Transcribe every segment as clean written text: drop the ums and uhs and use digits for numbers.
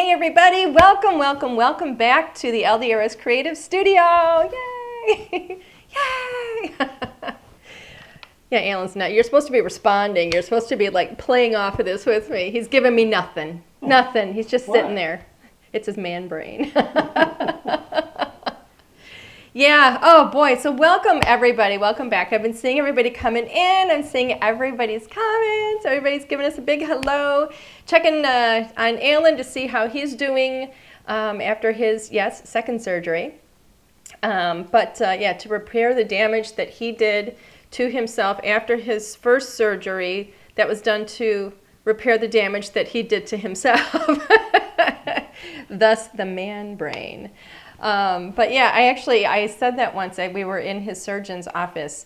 Hey everybody, welcome, welcome, welcome back to the LDRS Creative Studio. Yay! Yay! Yeah, Alan's not. You're supposed to be responding. You're supposed to be like playing off of this with me. He's giving me nothing. Nothing. He's just sitting there. It's his man brain. Yeah, oh boy, so welcome everybody, welcome back. I've been seeing everybody coming in, I'm seeing everybody's comments, everybody's giving us a big hello. Checking on Alan to see how he's doing after his, second surgery. Yeah, to repair the damage that he did to himself after his first surgery that was done to repair the damage that he did to himself. Thus the man brain. But yeah, I said that once. We were in his surgeon's office,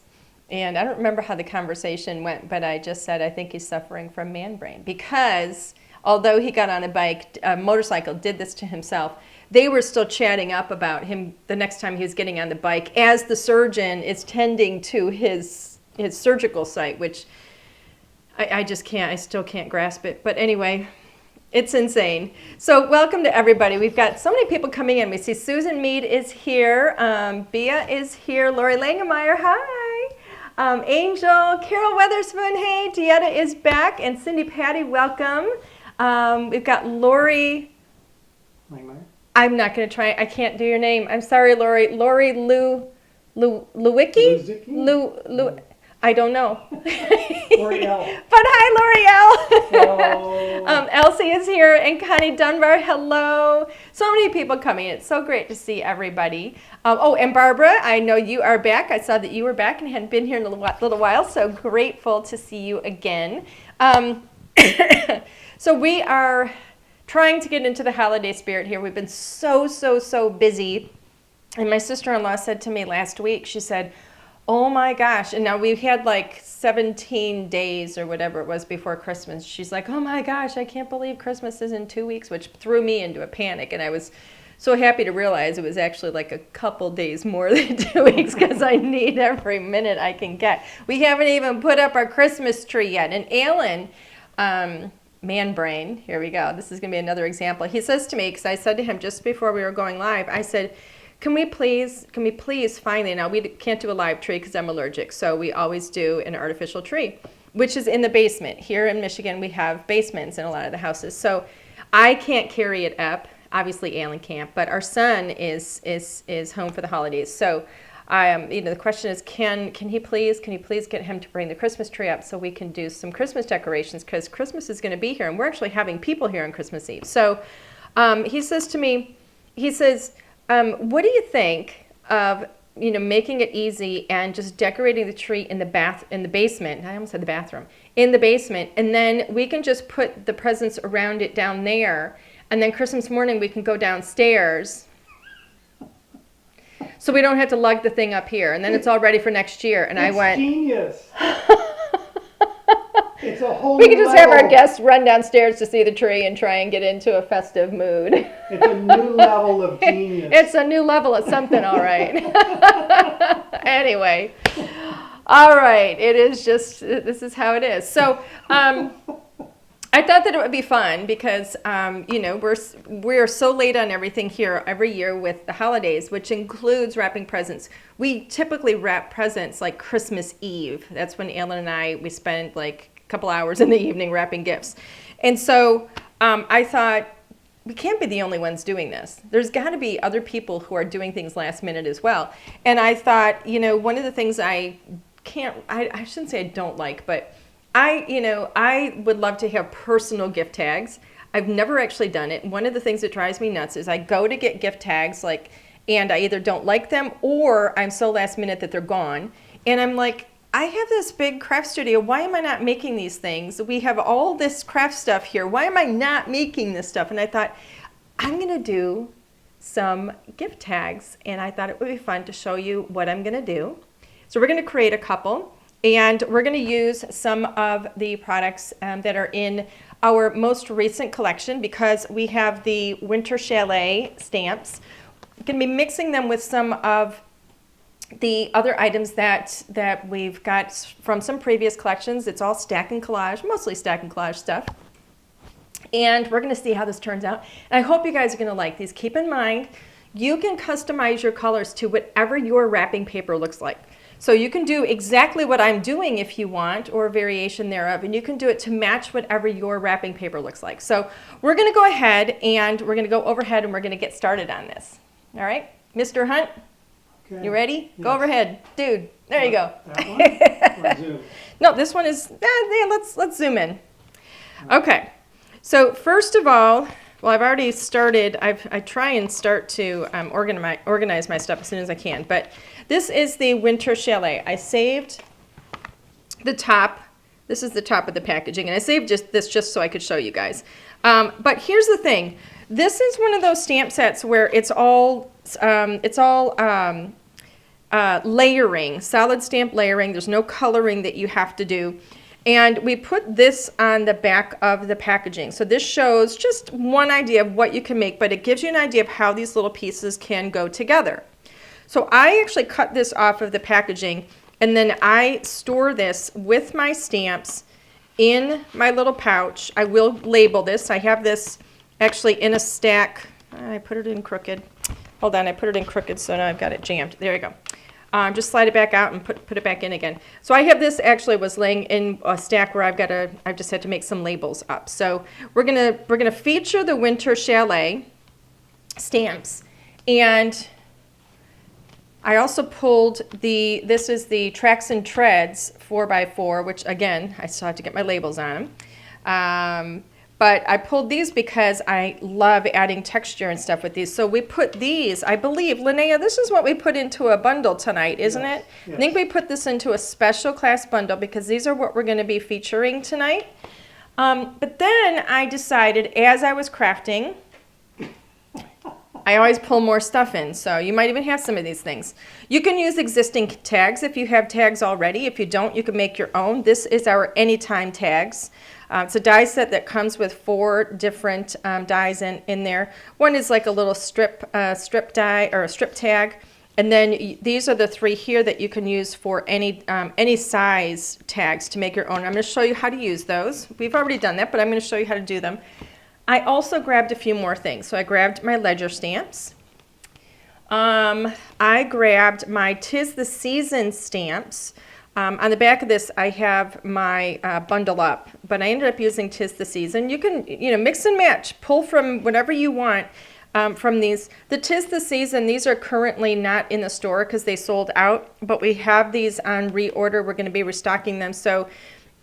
and I don't remember how the conversation went, but I just said I think he's suffering from man brain because although he got on a motorcycle, did this to himself, they were still chatting up about him the next time he was getting on the bike as the surgeon is tending to his surgical site, which I just can't, I still can't grasp it. But anyway, it's insane. So welcome to everybody. We've got so many people coming in. We see Susan Mead is here. Bea is here. Lori Langemeyer, hi. Angel, Carol Weatherspoon, hey. Dieta is back. And Cindy Patty, welcome. We've got Lori. Langemeyer? I'm not going to try. I can't do your name. I'm sorry, Lori. Lori Lewicki? I don't know. L'Oreal. But hi, L'Oreal. Elsie is here, and Connie Dunbar, hello. So many people coming. It's so great to see everybody. And Barbara, I know you are back. I saw that you were back and hadn't been here in a little while, so grateful to see you again. So we are trying to get into the holiday spirit here. We've been so busy. And my sister-in-law said to me last week, she said, oh my gosh, and now we've had like 17 days or whatever it was before Christmas. She's like, oh my gosh, I can't believe Christmas is in 2 weeks, which threw me into a panic. And I was so happy to realize it was actually like a couple days more than 2 weeks because I need every minute I can get. We haven't even put up our Christmas tree yet. And Alan, man brain, here we go. This is going to be another example. He says to me, because I said to him just before we were going live, I said, can we please finally, now we can't do a live tree because I'm allergic, so we always do an artificial tree, which is in the basement. Here in Michigan, we have basements in a lot of the houses, so I can't carry it up. Obviously, Alan can't, but our son is home for the holidays. So, the question is, can he please get him to bring the Christmas tree up so we can do some Christmas decorations because Christmas is going to be here, and we're actually having people here on Christmas Eve. So, he says to me, what do you think of making it easy and just decorating the tree in the basement? I almost said the bathroom. In the basement, and then we can just put the presents around it down there, and then Christmas morning we can go downstairs, so we don't have to lug the thing up here, and then it's all ready for next year. And I went, genius. It's a whole we could just have our guests run downstairs to see the tree and try and get into a festive mood. It's a new level of genius. It's a new level of something, all right. Anyway, all right, it is just, this is how it is. So I thought that it would be fun because, we're so late on everything here every year with the holidays, which includes wrapping presents. We typically wrap presents like Christmas Eve. That's when Alan and we spend like couple hours in the evening wrapping gifts. And so I thought, we can't be the only ones doing this. There's got to be other people who are doing things last minute as well. And I thought, one of the things I shouldn't say I don't like, but I would love to have personal gift tags. I've never actually done it. One of the things that drives me nuts is I go to get gift tags and I either don't like them or I'm so last minute that they're gone. And I'm like, I have this big craft studio. Why am I not making these things? We have all this craft stuff here. Why am I not making this stuff? And I thought, I'm going to do some gift tags. And I thought it would be fun to show you what I'm going to do. So we're going to create a couple. And we're going to use some of the products that are in our most recent collection because we have the Winter Chalet stamps. We're going to be mixing them with some of the other items that we've got from some previous collections. It's all stack and collage, mostly stack and collage stuff. And we're gonna see how this turns out. And I hope you guys are gonna like these. Keep in mind, you can customize your colors to whatever your wrapping paper looks like. So you can do exactly what I'm doing if you want, or a variation thereof, and you can do it to match whatever your wrapping paper looks like. So we're gonna go ahead and we're gonna go overhead and we're gonna get started on this. All right, Mr. Hunt, Okay. you ready? Yes. Go overhead. Dude, there you go. That one? Or zoom? No, this one is, yeah, let's zoom in. Okay, so first of all, well, I've already started, I try and start to organize my stuff as soon as I can, but this is the Winter Chalet. I saved the top, this is the top of the packaging, and I saved this just so I could show you guys. But here's the thing, this is one of those stamp sets where it's all layering, solid stamp layering. There's no coloring that you have to do. And we put this on the back of the packaging. So this shows just one idea of what you can make, but it gives you an idea of how these little pieces can go together. So I actually cut this off of the packaging, and then I store this with my stamps in my little pouch. I will label this. I have this actually in a stack. I put it in crooked. Hold on, I put it in crooked, so now I've got it jammed. There you go. Just slide it back out and put it back in again. So I have this actually was laying in a stack where I've just had to make some labels up. So we're gonna feature the Winter Chalet stamps, and I also pulled this is the Tracks and Treads 4x4, which again I still have to get my labels on them. But I pulled these because I love adding texture and stuff with these. So we put these, I believe, Linnea, this is what we put into a bundle tonight, isn't Yes, it? yes. I think we put this into a special class bundle because these are what we're going to be featuring tonight. But then I decided, as I was crafting, I always pull more stuff in, so you might even have some of these things. You can use existing tags if you have tags already. If you don't, you can make your own. This is our anytime tags. It's a die set that comes with 4 different dies in there. One is like a little strip die or a strip tag, and then these are the 3 here that you can use for any size tags to make your own. I'm going to show you how to use those. We've already done that, but I'm going to show you how to do them. I also grabbed a few more things. So I grabbed my ledger stamps. I grabbed my 'Tis the Season stamps. On the back of this, I have my bundle up, but I ended up using 'Tis the Season. You can, mix and match, pull from whatever you want from these. The 'Tis the Season, these are currently not in the store because they sold out, but we have these on reorder. We're going to be restocking them. So,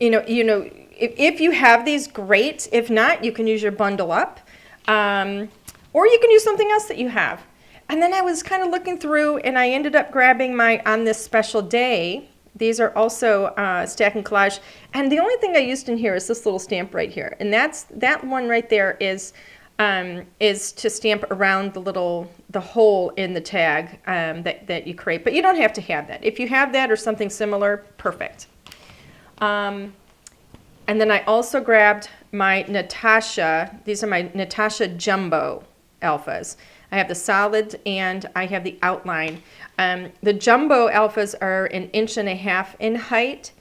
if you have these, great. If not, you can use your bundle up, or you can use something else that you have. And then I was kind of looking through, and I ended up grabbing my On This Special Day. These are also Stack and Collage, and the only thing I used in here is this little stamp right here, and that one right there is to stamp around the hole in the tag that you create. But you don't have to have that. If you have that or something similar, perfect. And then I also grabbed my Natasha. These are my Natasha Jumbo Alphas. I have the solid and I have the outline. The Jumbo Alphas are 1.5 inches in height,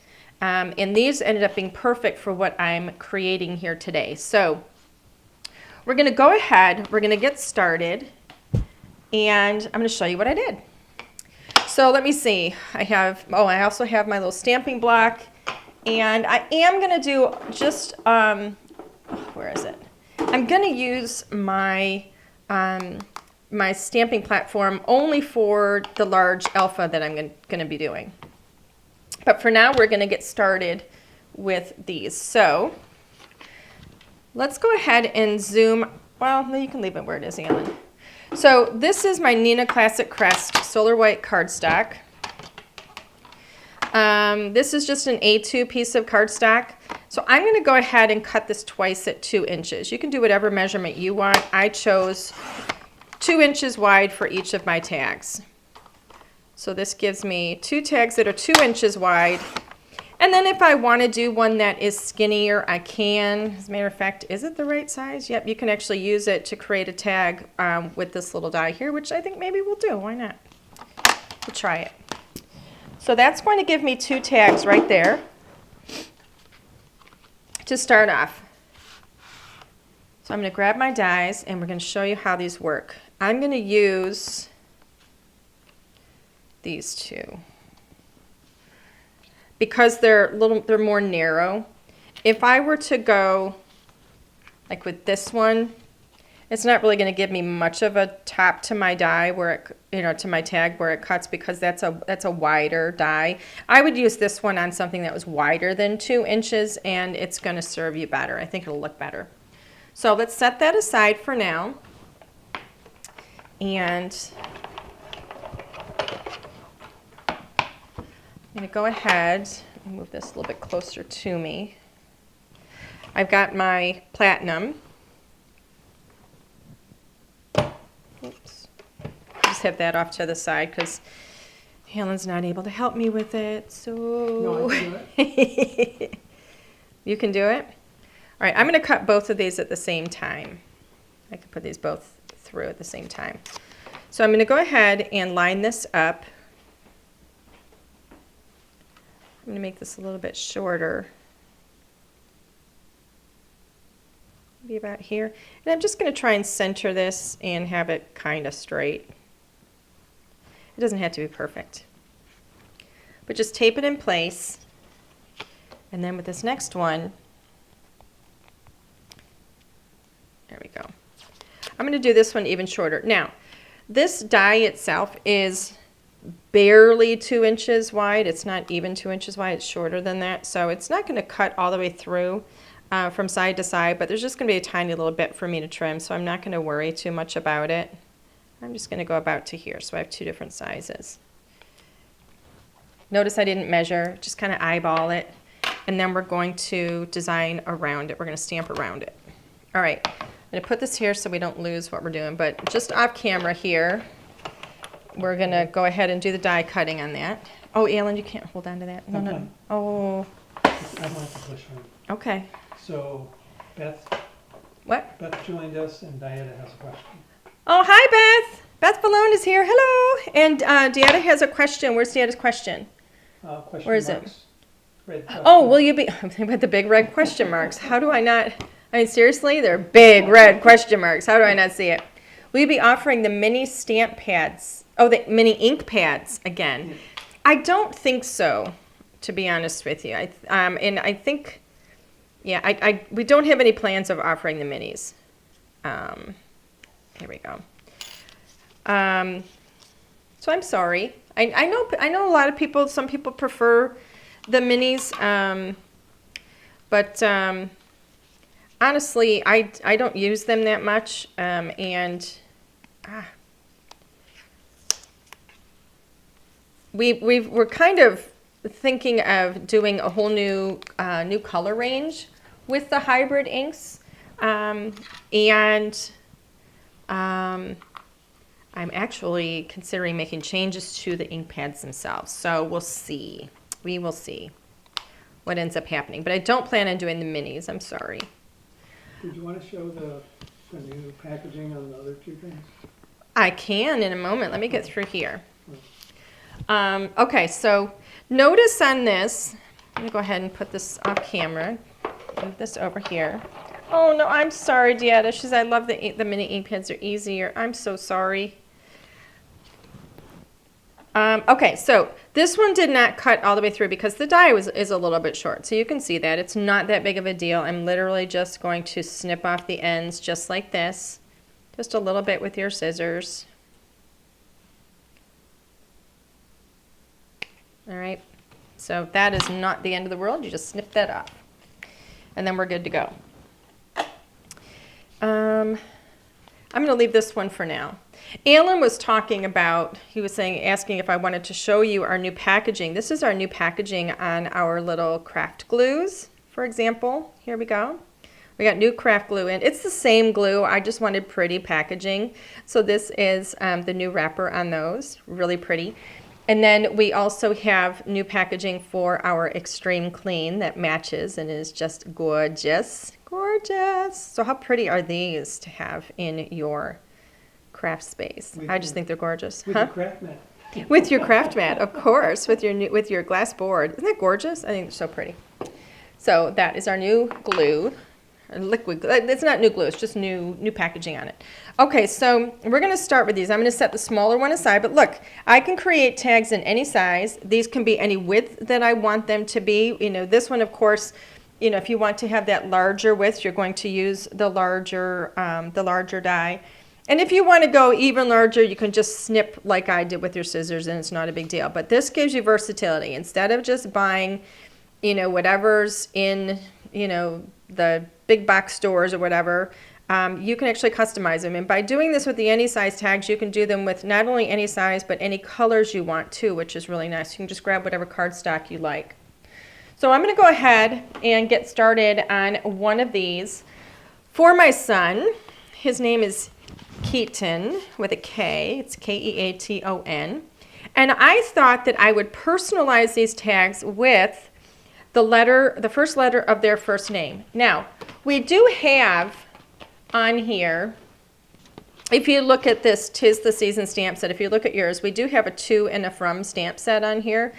and these ended up being perfect for what I'm creating here today. So we're going to go ahead, we're going to get started, and I'm going to show you what I did. So let me see. I also have my little stamping block, and I am going to do just, where is it? I'm going to use my my stamping platform only for the large alpha that I'm going to be doing. But for now, we're going to get started with these. So let's go ahead and zoom. Well, no, you can leave it where it is, Alan. So this is my Neenah Classic Crest Solar White cardstock. This is just an A2 piece of cardstock. So I'm going to go ahead and cut this twice at 2 inches. You can do whatever measurement you want. I chose 2 inches wide for each of my tags. So this gives me 2 tags that are 2 inches wide. And then if I want to do one that is skinnier, I can. As a matter of fact, is it the right size? Yep, you can actually use it to create a tag with this little die here, which I think maybe we'll do. Why not? We'll try it. So that's going to give me 2 tags right there to start off. So I'm going to grab my dies and we're going to show you how these work. I'm going to use these two because they're more narrow. If I were to go like with this one, it's not really going to give me much of a top to my die where it, to my tag where it cuts because that's a wider die. I would use this one on something that was wider than 2 inches and it's going to serve you better. I think it'll look better. So let's set that aside for now. And I'm going to go ahead and move this a little bit closer to me. I've got my platinum. Oops. Just have that off to the side because Helen's not able to help me with it. So No, I can do it. You can do it? All right, I'm going to cut both of these at the same time. I can put these both through at the same time. So I'm going to go ahead and line this up. I'm going to make this a little bit shorter. Maybe about here. And I'm just going to try and center this and have it kind of straight. It doesn't have to be perfect. But just tape it in place. And then with this next one, there we go. I'm going to do this one even shorter. Now, this die itself is barely 2 inches wide. It's not even 2 inches wide. It's shorter than that. So it's not going to cut all the way through from side to side, but there's just going to be a tiny little bit for me to trim, so I'm not going to worry too much about it. I'm just going to go about to here, so I have 2 different sizes. Notice I didn't measure, just kind of eyeball it, and then we're going to design around it. We're going to stamp around it. All right, I'm going to put this here so we don't lose what we're doing, but just off camera here, we're going to go ahead and do the die cutting on that. Oh, Alan, you can't hold on to that. No, Okay. no. Oh, I want to push on. okay. So Beth What? joined us and Diana has a question. Oh, hi, Beth. Beth Ballone is here. Hello. And Deanna has a question. Where's Deanna's question? Question Where is it? marks. Red Oh, question. will you be? I'm thinking about the big red question marks. How do I not? I mean, seriously, they're big red question marks. How do I not see it? Will you be offering the mini stamp pads? Oh, the mini ink pads again? Yeah. I don't think so, to be honest with you. And I think. Yeah, we don't have any plans of offering the minis. Here we go. So I'm sorry. I know a lot of people. Some people prefer the minis, but honestly, I don't use them that much. We're kind of thinking of doing a whole new color range with the hybrid inks, I'm actually considering making changes to the ink pads themselves. So we'll see. We will see what ends up happening. But I don't plan on doing the minis. I'm sorry. Did you want to show the new packaging on the other 2 things? I can in a moment. Let me get through here. Okay, so notice on this, let me go ahead and put this off camera. Move this over here. Oh no, I'm sorry, Deanna. She says, I love the mini ink pads. They're easier. I'm so sorry. Okay, so this one did not cut all the way through because the die is a little bit short. So you can see that. It's not that big of a deal. I'm literally just going to snip off the ends just like this. Just a little bit with your scissors. All right, so that is not the end of the world. You just snip that off. And then we're good to go. I'm going to leave this one for now. Alan was talking about, he was asking if I wanted to show you our new packaging. This is our new packaging on our little craft glues, for example. Here we go. We got new craft glue in. It's the same glue. I just wanted pretty packaging. So this is the new wrapper on those. Really pretty. And then we also have new packaging for our Extreme Clean that matches and is just gorgeous. Gorgeous. So how pretty are these to have in your craft space? I just think they're gorgeous. With the craft mat. With your craft mat, of course, with your glass board. Isn't that gorgeous? I think they're so pretty. So that is our new glue, liquid glue. It's not new glue, it's just new packaging on it. Okay, so we're going to start with these. I'm going to set the smaller one aside, but look, I can create tags in any size. These can be any width that I want them to be. You know, this one, of course, you know, if you want to have that larger width, you're going to use the larger die. And if you want to go even larger, you can just snip like I did with your scissors, and it's not a big deal. But this gives you versatility. Instead of just buying, you know, whatever's in, you know, the big box stores or whatever, you can actually customize them. And by doing this with the any size tags, you can do them with not only any size, but any colors you want too, which is really nice. You can just grab whatever cardstock you like. So I'm going to go ahead and get started on one of these. For my son, his name is Keaton with a K. It's Keaton. And I thought that I would personalize these tags with the first letter of their first name. Now, we do have on here, if you look at this 'Tis the Season stamp set, if you look at yours, we do have a to and a from stamp set on here.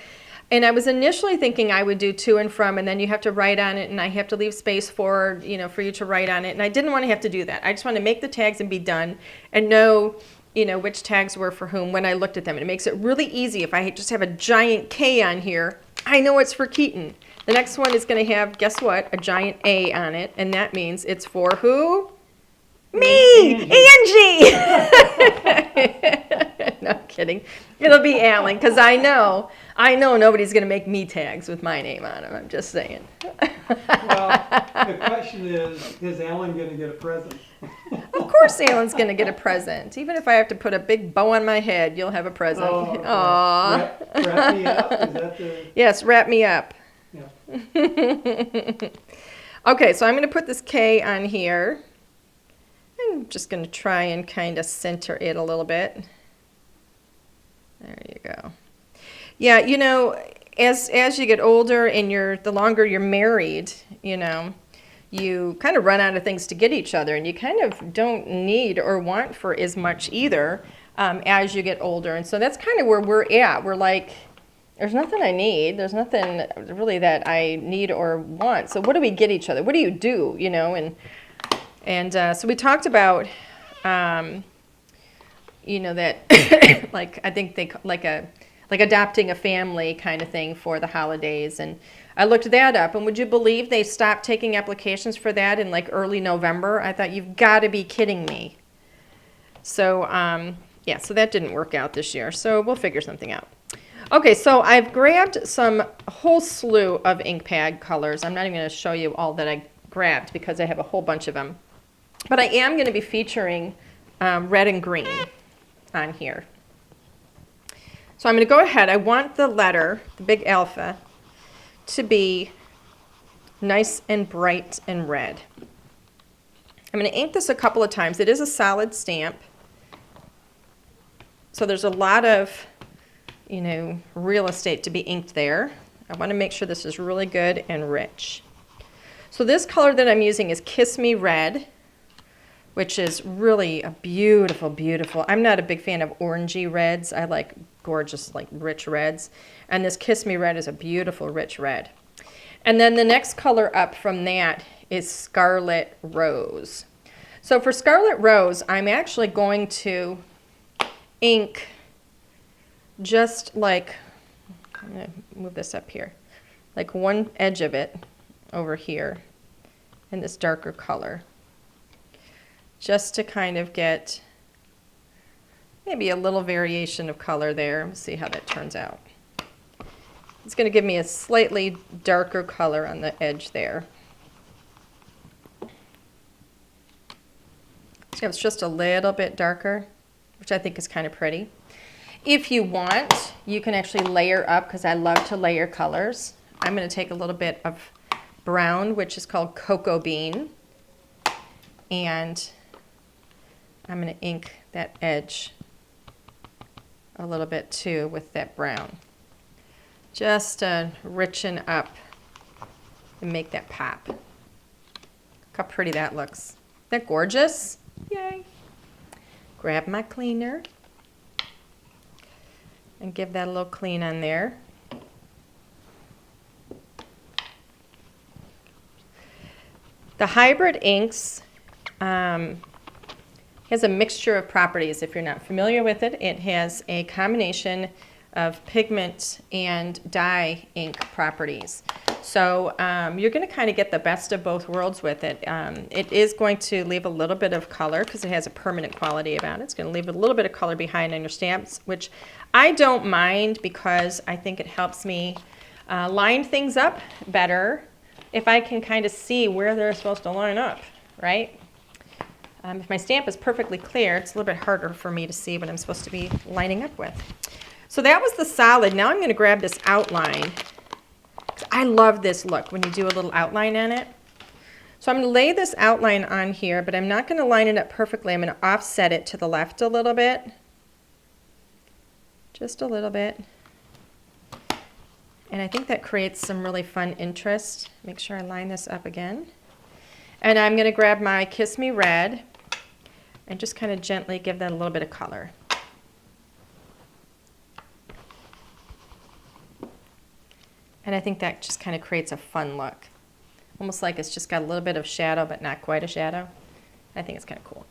And I was initially thinking I would do to and from, and then you have to write on it, and I have to leave space for, you know, for you to write on it. And I didn't want to have to do that. I just want to make the tags and be done and know, you know, which tags were for whom when I looked at them. And it makes it really easy. If I just have a giant K on here, I know it's for Keaton. The next one is going to have, guess what, a giant A on it, and that means it's for who? Me, Angie. No kidding. It'll be Alan, because I know nobody's going to make me tags with my name on them. I'm just saying. Well, the question is Alan going to get a present? Of course Alan's going to get a present. Even if I have to put a big bow on my head, you'll have a present. Oh, okay. Aww. Wrap me up? Is that the... Yes, wrap me up. Yeah. Okay, so I'm going to put this K on here. I'm just going to try and kind of center it a little bit. There you go. Yeah, you know, as you get older and the longer you're married, you know, you kind of run out of things to get each other, and you kind of don't need or want for as much either as you get older. And so that's kind of where we're at. We're like, there's nothing I need. There's nothing really that I need or want. So what do we get each other? What do you do, you know? And so we talked about, you know, that like I think they like adopting a family kind of thing for the holidays. And I looked that up, and would you believe they stopped taking applications for that in like early November? I thought, you've got to be kidding me. So yeah, so that didn't work out this year. So we'll figure something out. Okay, so I've grabbed a whole slew of ink pad colors. I'm not even going to show you all that I grabbed because I have a whole bunch of them. But I am going to be featuring red and green on here. So I'm going to go ahead. I want the letter, the big alpha, to be nice and bright and red. I'm going to ink this a couple of times. It is a solid stamp. So there's a lot of, you know, real estate to be inked there. I want to make sure this is really good and rich. So this color that I'm using is Kiss Me Red, which is really a beautiful, beautiful. I'm not a big fan of orangey reds. I like gorgeous, like rich reds. And this Kiss Me Red is a beautiful, rich red. And then the next color up from that is Scarlet Rose. So for Scarlet Rose, I'm actually going to ink just like, I'm going to move this up here, like one edge of it over here in this darker color, just to kind of get maybe a little variation of color there. Let's see how that turns out. It's going to give me a slightly darker color on the edge there. So it's just a little bit darker, which I think is kind of pretty. If you want, you can actually layer up, because I love to layer colors. I'm going to take a little bit of brown, which is called Cocoa Bean, and I'm going to ink that edge a little bit too with that brown, just to richen up and make that pop. Look how pretty that looks. Isn't that gorgeous? Yay. Grab my cleaner and give that a little clean on there. The hybrid inks has a mixture of properties. If you're not familiar with it, it has a combination of pigment and dye ink properties. So you're going to kind of get the best of both worlds with it. It is going to leave a little bit of color because it has a permanent quality about it. It's going to leave a little bit of color behind on your stamps, which I don't mind because I think it helps me line things up better if I can kind of see where they're supposed to line up, right? If my stamp is perfectly clear, it's a little bit harder for me to see what I'm supposed to be lining up with. So that was the solid. Now I'm going to grab this outline. I love this look when you do a little outline on it. So I'm going to lay this outline on here, but I'm not going to line it up perfectly. I'm going to offset it to the left a little bit. Just a little bit. And I think that creates some really fun interest. Make sure I line this up again. And I'm going to grab my Kiss Me Red and just kind of gently give that a little bit of color. And I think that just kind of creates a fun look. Almost like it's just got a little bit of shadow, but not quite a shadow. I think it's kind of cool.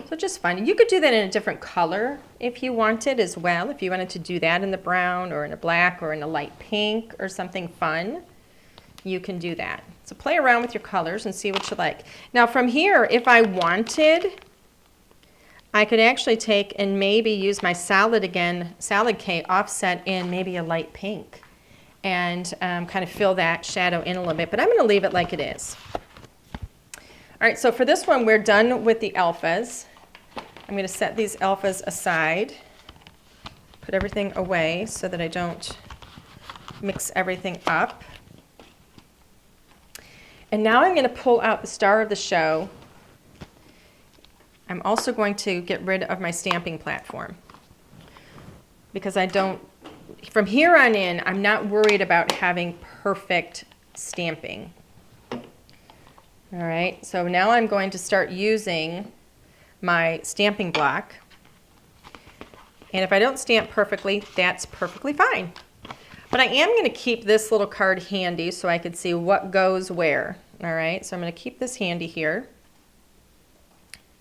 So just fun. You could do that in a different color if you wanted as well. If you wanted to do that in the brown or in a black or in a light pink or something fun, you can do that. So play around with your colors and see what you like. Now from here, if I wanted, I could actually take and maybe use my salad again, Salad K offset in maybe a light pink and kind of fill that shadow in a little bit, but I'm going to leave it like it is. All right, so for this one, we're done with the alphas. I'm going to set these alphas aside, put everything away so that I don't mix everything up. And now I'm going to pull out the star of the show. I'm also going to get rid of my stamping platform because I don't, from here on in, I'm not worried about having perfect stamping. All right, so now I'm going to start using my stamping block. And if I don't stamp perfectly, that's perfectly fine. But I am going to keep this little card handy so I can see what goes where. All right, so I'm going to keep this handy here.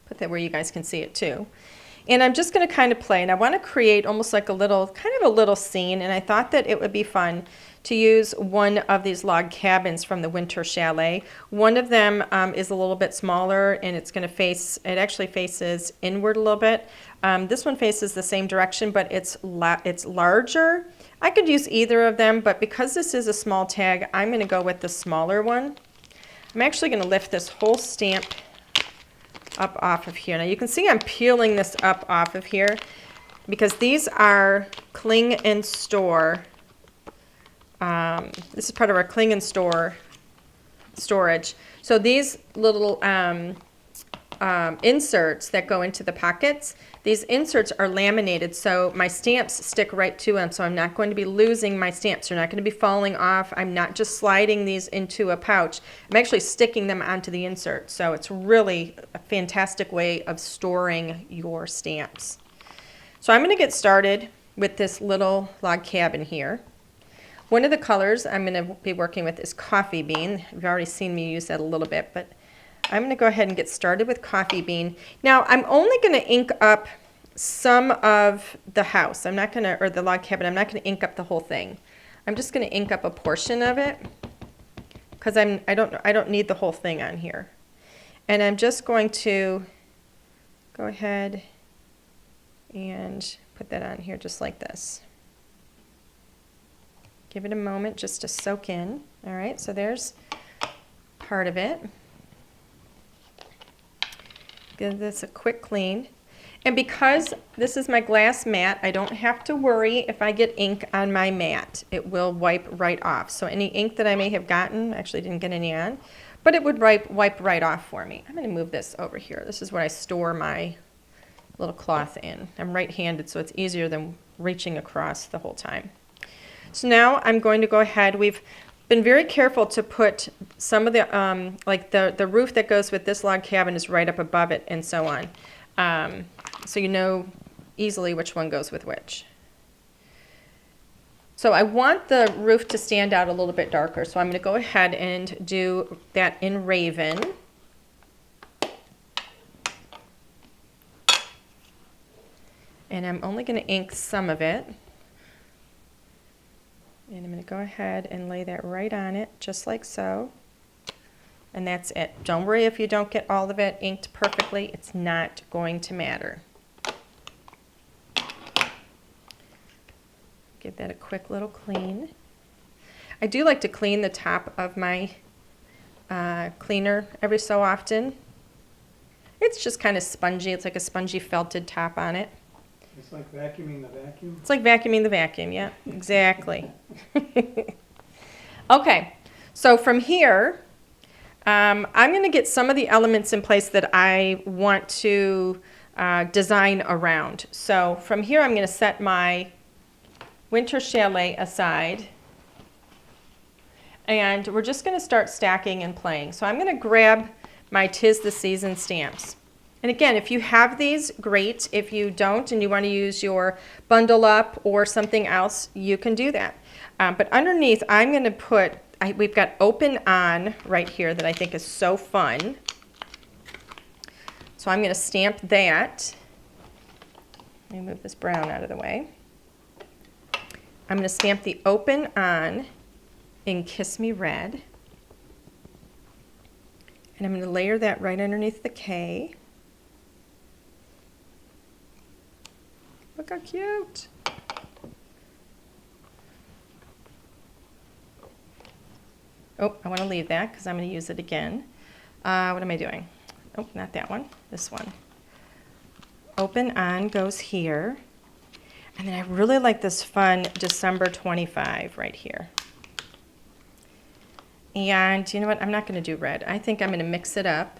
Put that where you guys can see it too. And I'm just going to kind of play, and I want to create almost like a little, kind of a little scene, and I thought that it would be fun to use one of these log cabins from the Winter Chalet. One of them is a little bit smaller, and it's going to face, it actually faces inward a little bit. This one faces the same direction, but it's larger. I could use either of them, but because this is a small tag, I'm going to go with the smaller one. I'm actually going to lift this whole stamp up off of here. Now you can see I'm peeling this up off of here because these are Cling and Store. This is part of our Cling and Store storage. So these little inserts that go into the pockets, these inserts are laminated, so my stamps stick right to them, so I'm not going to be losing my stamps. They're not going to be falling off. I'm not just sliding these into a pouch. I'm actually sticking them onto the insert, so it's really a fantastic way of storing your stamps. So I'm going to get started with this little log cabin here. One of the colors I'm going to be working with is Coffee Bean. You've already seen me use that a little bit, but I'm going to go ahead and get started with Coffee Bean. Now, I'm only going to ink up some of the house. I'm not going to, or the log cabin, I'm not going to ink up the whole thing. I'm just going to ink up a portion of it because I don't need the whole thing on here. And I'm just going to go ahead and put that on here just like this. Give it a moment just to soak in. All right, so there's part of it. Give this a quick clean. And because this is my glass mat, I don't have to worry if I get ink on my mat. It will wipe right off. So any ink that I may have gotten, actually didn't get any on, but it would wipe right off for me. I'm going to move this over here. This is where I store my little cloth in. I'm right-handed, so it's easier than reaching across the whole time. So now I'm going to go ahead. We've been very careful to put some of the, like the roof that goes with this log cabin is right up above it and so on. So you know easily which one goes with which. So I want the roof to stand out a little bit darker. So I'm going to go ahead and do that in Raven. And I'm only going to ink some of it. And I'm going to go ahead and lay that right on it, just like so. And that's it. Don't worry if you don't get all of it inked perfectly. It's not going to matter. Give that a quick little clean. I do like to clean the top of my cleaner every so often. It's just kind of spongy. It's like a spongy felted top on it. It's like vacuuming the vacuum. It's like vacuuming the vacuum, yeah, exactly. Okay, so from here, I'm going to get some of the elements in place that I want to design around. So from here, I'm going to set my Winter Chalet aside. And we're just going to start stacking and playing. So I'm going to grab my 'Tis the Season stamps. And again, if you have these, great. If you don't and you want to use your bundle up or something else, you can do that. But underneath, I'm going to put, we've got Open On right here that I think is so fun. So I'm going to stamp that. Let me move this brown out of the way. I'm going to stamp the Open On in Kiss Me Red. And I'm going to layer that right underneath the K. Look how cute. Oh, I want to leave that because I'm going to use it again. What am I doing? Oh, not that one. This one. Open On goes here. And then I really like this fun December 25 right here. And you know what? I'm not going to do red. I think I'm going to mix it up.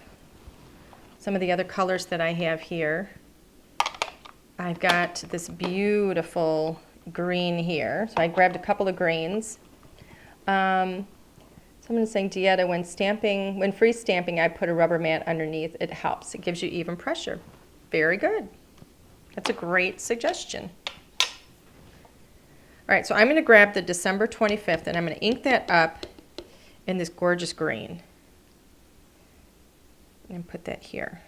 Some of the other colors that I have here. I've got this beautiful green here. So I grabbed a couple of greens. Someone is saying, Dieta, when free stamping, I put a rubber mat underneath. It helps. It gives you even pressure. Very good. That's a great suggestion. All right, so I'm going to grab the December 25th, and I'm going to ink that up in this gorgeous green. And put that here.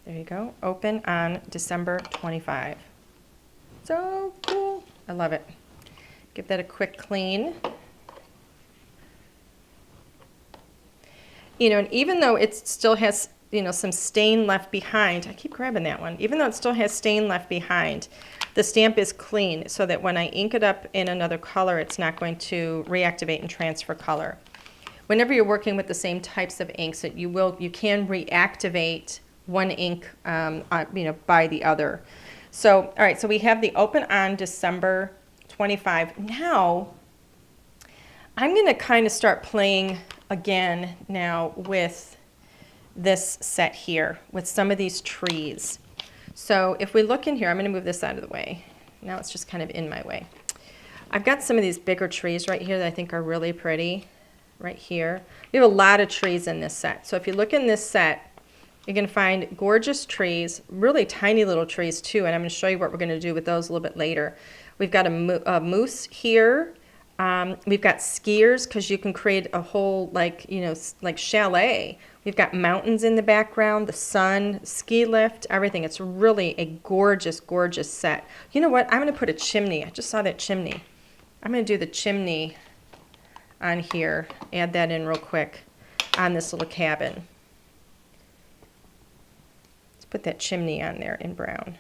There you go. Open on December 25. So cool. I love it. Give that a quick clean. You know, and even though it still has, you know, some stain left behind, I keep grabbing that one. Even though it still has stain left behind, the stamp is clean so that when I ink it up in another color, it's not going to reactivate and transfer color. Whenever you're working with the same types of inks, you can reactivate one ink by the other. So, all right, so we have the Open On December 25. Now, I'm going to kind of start playing again now with this set here, with some of these trees. So if we look in here, I'm going to move this out of the way. Now it's just kind of in my way. I've got some of these bigger trees right here that I think are really pretty, right here. We have a lot of trees in this set. So if you look in this set, you can find gorgeous trees, really tiny little trees too, and I'm going to show you what we're going to do with those a little bit later. We've got a moose here. We've got skiers because you can create a whole like chalet. We've got mountains in the background, the sun, ski lift, everything. It's really a gorgeous, gorgeous set. You know what? I'm going to put a chimney. I just saw that chimney. I'm going to do the chimney on here. Add that in real quick on this little cabin. Put that chimney on there in brown.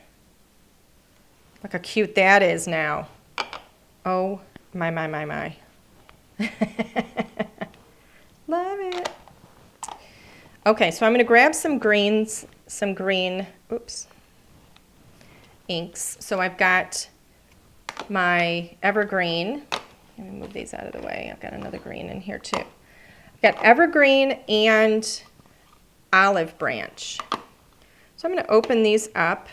Look how cute that is now. Oh, my. Love it. Okay, so I'm going to grab some greens, some green, inks. So I've got my evergreen. Let me move these out of the way. I've got another green in here too. I've got evergreen and olive branch. So I'm going to open these up,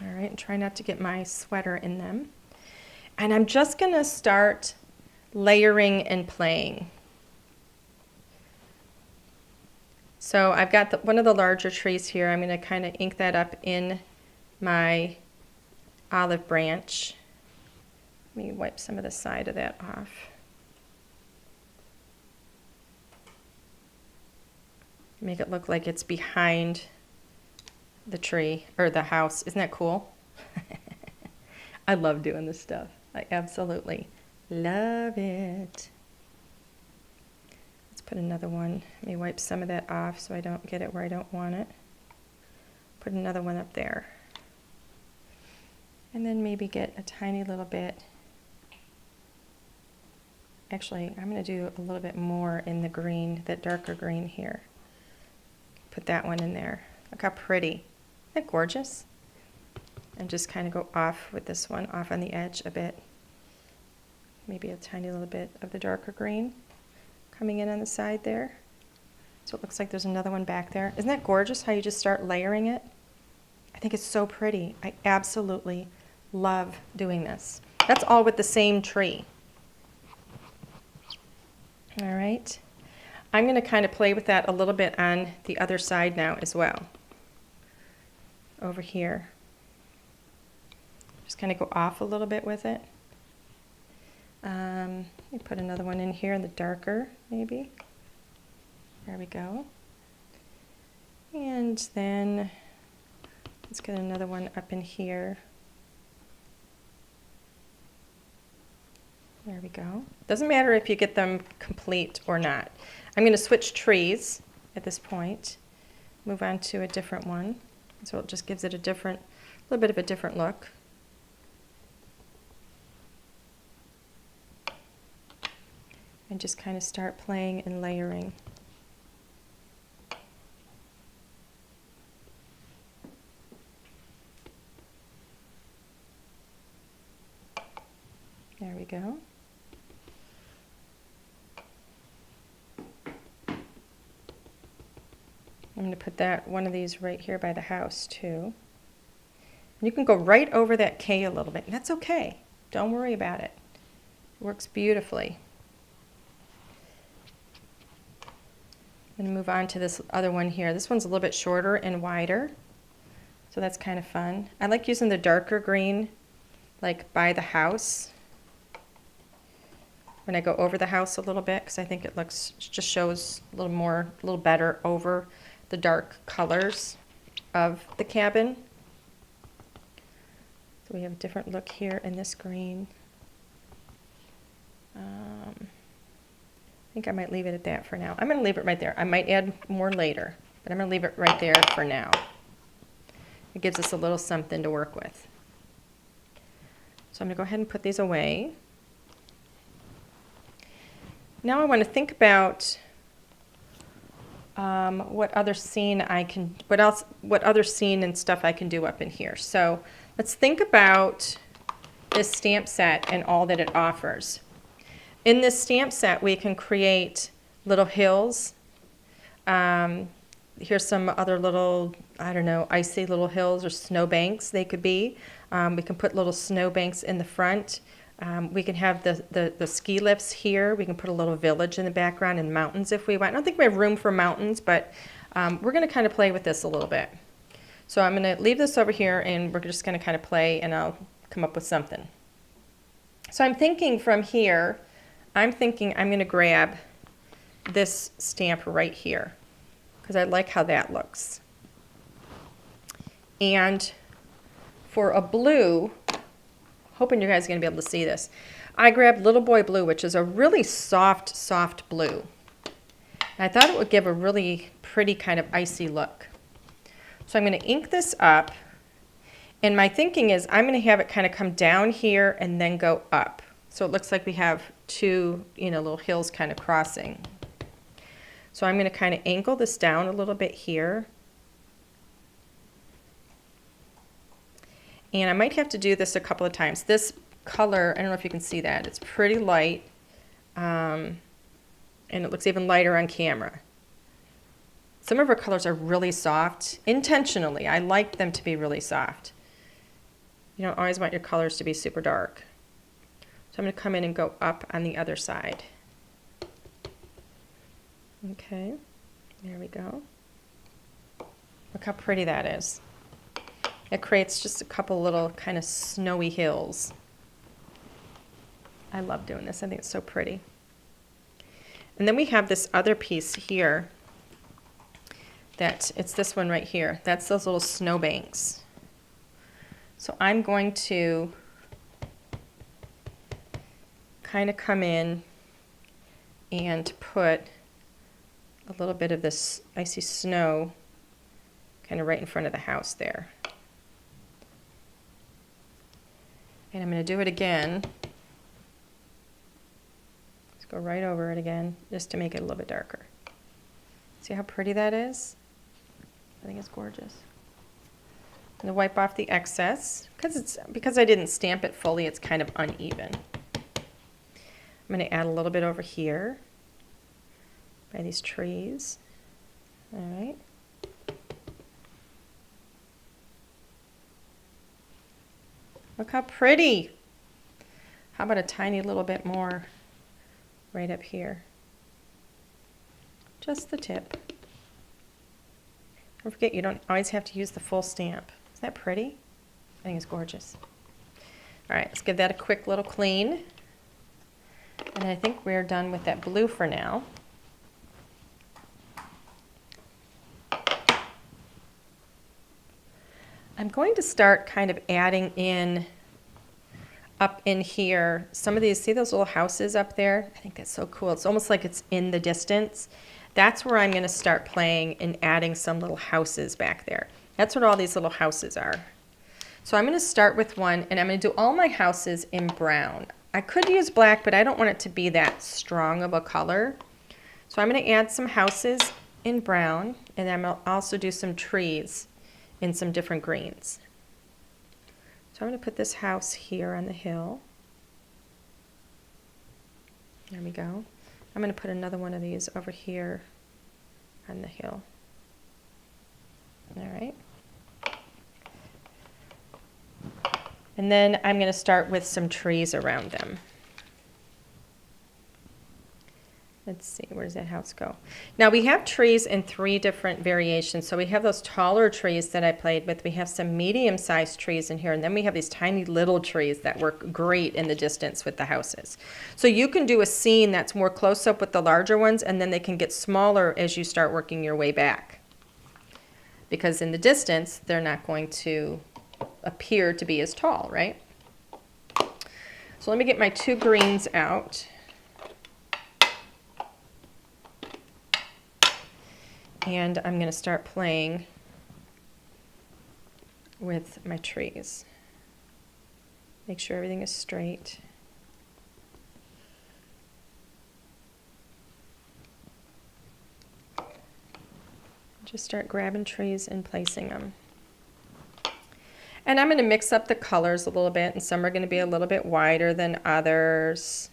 all right, and try not to get my sweater in them. And I'm just going to start layering and playing. So I've got one of the larger trees here. I'm going to kind of ink that up in my olive branch. Let me wipe some of the side of that off. Make it look like it's behind the tree or the house. Isn't that cool? I love doing this stuff. I absolutely love it. Let's put another one. Let me wipe some of that off so I don't get it where I don't want it. Put another one up there. And then maybe get a tiny little bit. Actually, I'm going to do a little bit more in the green, that darker green here. Put that one in there. Look how pretty. Isn't that gorgeous? And just kind of go off with this one, off on the edge a bit. Maybe a tiny little bit of the darker green coming in on the side there. So it looks like there's another one back there. Isn't that gorgeous how you just start layering it? I think it's so pretty. I absolutely love doing this. That's all with the same tree. All right. I'm going to kind of play with that a little bit on the other side now as well. Over here. Just kind of go off a little bit with it. Let me put another one in here in the darker, maybe. There we go. And then let's get another one up in here. There we go. Doesn't matter if you get them complete or not. I'm going to switch trees at this point. Move on to a different one. So it just gives it a little bit of a different look. And just kind of start playing and layering. There we go. I'm going to put one of these right here by the house too. And you can go right over that K a little bit, and that's okay. Don't worry about it. It works beautifully. I'm going to move on to this other one here. This one's a little bit shorter and wider, so that's kind of fun. I like using the darker green, like by the house, when I go over the house a little bit, because I think it just shows a little better over the dark colors of the cabin. So we have a different look here in this green. I think I might leave it at that for now. I'm going to leave it right there. I might add more later, but I'm going to leave it right there for now. It gives us a little something to work with. So I'm going to go ahead and put these away. Now I want to think about what other scene and stuff I can do up in here. So let's think about this stamp set and all that it offers. In this stamp set, we can create little hills. Here's some other little, I don't know, icy little hills or snowbanks they could be. We can put little snowbanks in the front. We can have the ski lifts here. We can put a little village in the background and mountains if we want. I don't think we have room for mountains, but we're going to kind of play with this a little bit. So I'm going to leave this over here, and we're just going to kind of play, and I'll come up with something. So I'm thinking from here, I'm going to grab this stamp right here because I like how that looks. And for a blue, hoping you guys are going to be able to see this, I grabbed Little Boy Blue, which is a really soft, soft blue. And I thought it would give a really pretty kind of icy look. So I'm going to ink this up, and my thinking is I'm going to have it kind of come down here and then go up. So it looks like we have two, little hills kind of crossing. So I'm going to kind of angle this down a little bit here. And I might have to do this a couple of times. This color, I don't know if you can see that, it's pretty light, and it looks even lighter on camera. Some of our colors are really soft, intentionally. I like them to be really soft. You don't always want your colors to be super dark. So I'm going to come in and go up on the other side. Okay, there we go. Look how pretty that is. It creates just a couple little kind of snowy hills. I love doing this. I think it's so pretty. And then we have this other piece here that it's this one right here. That's those little snowbanks. So I'm going to kind of come in and put a little bit of this icy snow kind of right in front of the house there. And I'm going to do it again. Let's go right over it again just to make it a little bit darker. See how pretty that is? I think it's gorgeous. I'm going to wipe off the excess because I didn't stamp it fully, it's kind of uneven. I'm going to add a little bit over here by these trees. All right. Look how pretty. How about a tiny little bit more right up here? Just the tip. Don't forget, you don't always have to use the full stamp. Isn't that pretty? I think it's gorgeous. All right, let's give that a quick little clean. And I think we're done with that blue for now. I'm going to start kind of adding in up in here some of these, see those little houses up there? I think that's so cool. It's almost like it's in the distance. That's where I'm going to start playing and adding some little houses back there. That's what all these little houses are. So I'm going to start with one, and I'm going to do all my houses in brown. I could use black, but I don't want it to be that strong of a color. So I'm going to add some houses in brown, and I'm going to also do some trees in some different greens. So I'm going to put this house here on the hill. There we go. I'm going to put another one of these over here on the hill. All right. And then I'm going to start with some trees around them. Let's see, where does that house go? Now we have trees in 3 different variations. So we have those taller trees that I played with. We have some medium-sized trees in here. And then we have these tiny little trees that work great in the distance with the houses. So you can do a scene that's more close up with the larger ones, and then they can get smaller as you start working your way back. Because in the distance, they're not going to appear to be as tall, right? So let me get my 2 greens out. And I'm going to start playing with my trees. Make sure everything is straight. Just start grabbing trees and placing them. And I'm going to mix up the colors a little bit, and some are going to be a little bit wider than others.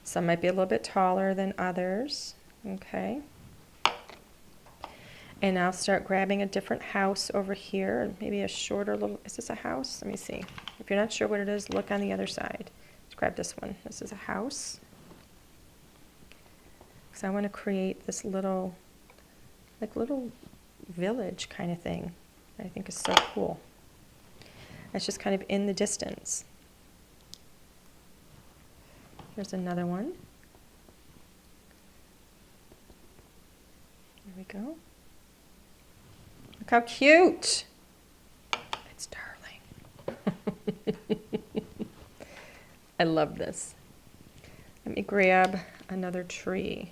Some might be a little bit taller than others. Okay. And I'll start grabbing a different house over here, maybe a shorter little, is this a house? Let me see. If you're not sure what it is, look on the other side. Let's grab this one. This is a house. Because I want to create this little, like little village kind of thing. I think is so cool. It's just kind of in the distance. Here's another one. There we go. Look how cute. It's darling. I love this. Let me grab another tree.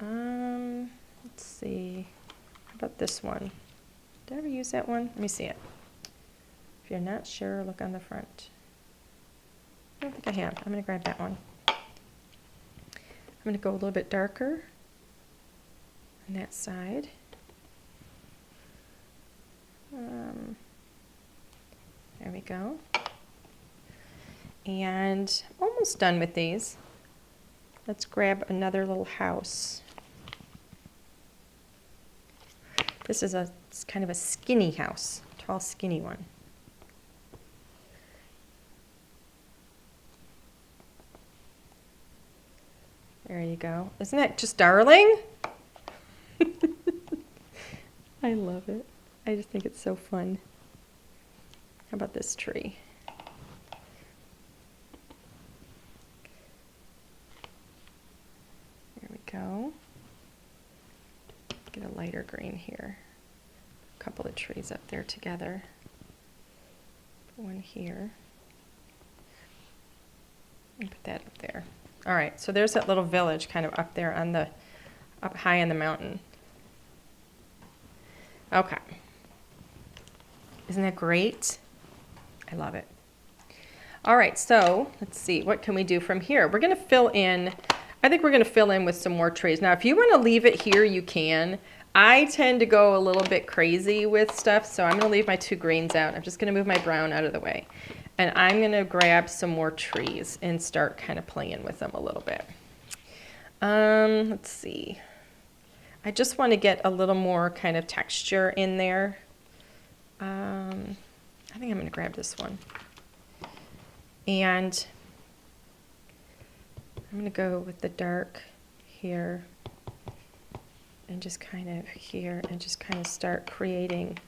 Let's see. How about this one? Did I ever use that one? Let me see it. If you're not sure, look on the front. I don't think I have. I'm going to grab that one. I'm going to go a little bit darker on that side. There we go. And I'm almost done with these. Let's grab another little house. This is it's kind of a skinny house, tall, skinny one. There you go. Isn't that just darling? I love it. I just think it's so fun. How about this tree? There we go. Get a lighter green here. A couple of trees up there together. Put one here. And put that up there. All right, so there's that little village kind of up there on the, up high on the mountain. Okay. Isn't that great? I love it. All right, so let's see, what can we do from here? We're gonna fill in, I think we're gonna fill in with some more trees. Now, if you wanna leave it here, you can. I tend to go a little bit crazy with stuff, so I'm gonna leave my 2 greens out. I'm just gonna move my brown out of the way. And I'm gonna grab some more trees and start kind of playing with them a little bit. Let's see. I just want to get a little more kind of texture in there. I think I'm going to grab this one. And I'm going to go with the dark here and just kind of here and just kind of start creating,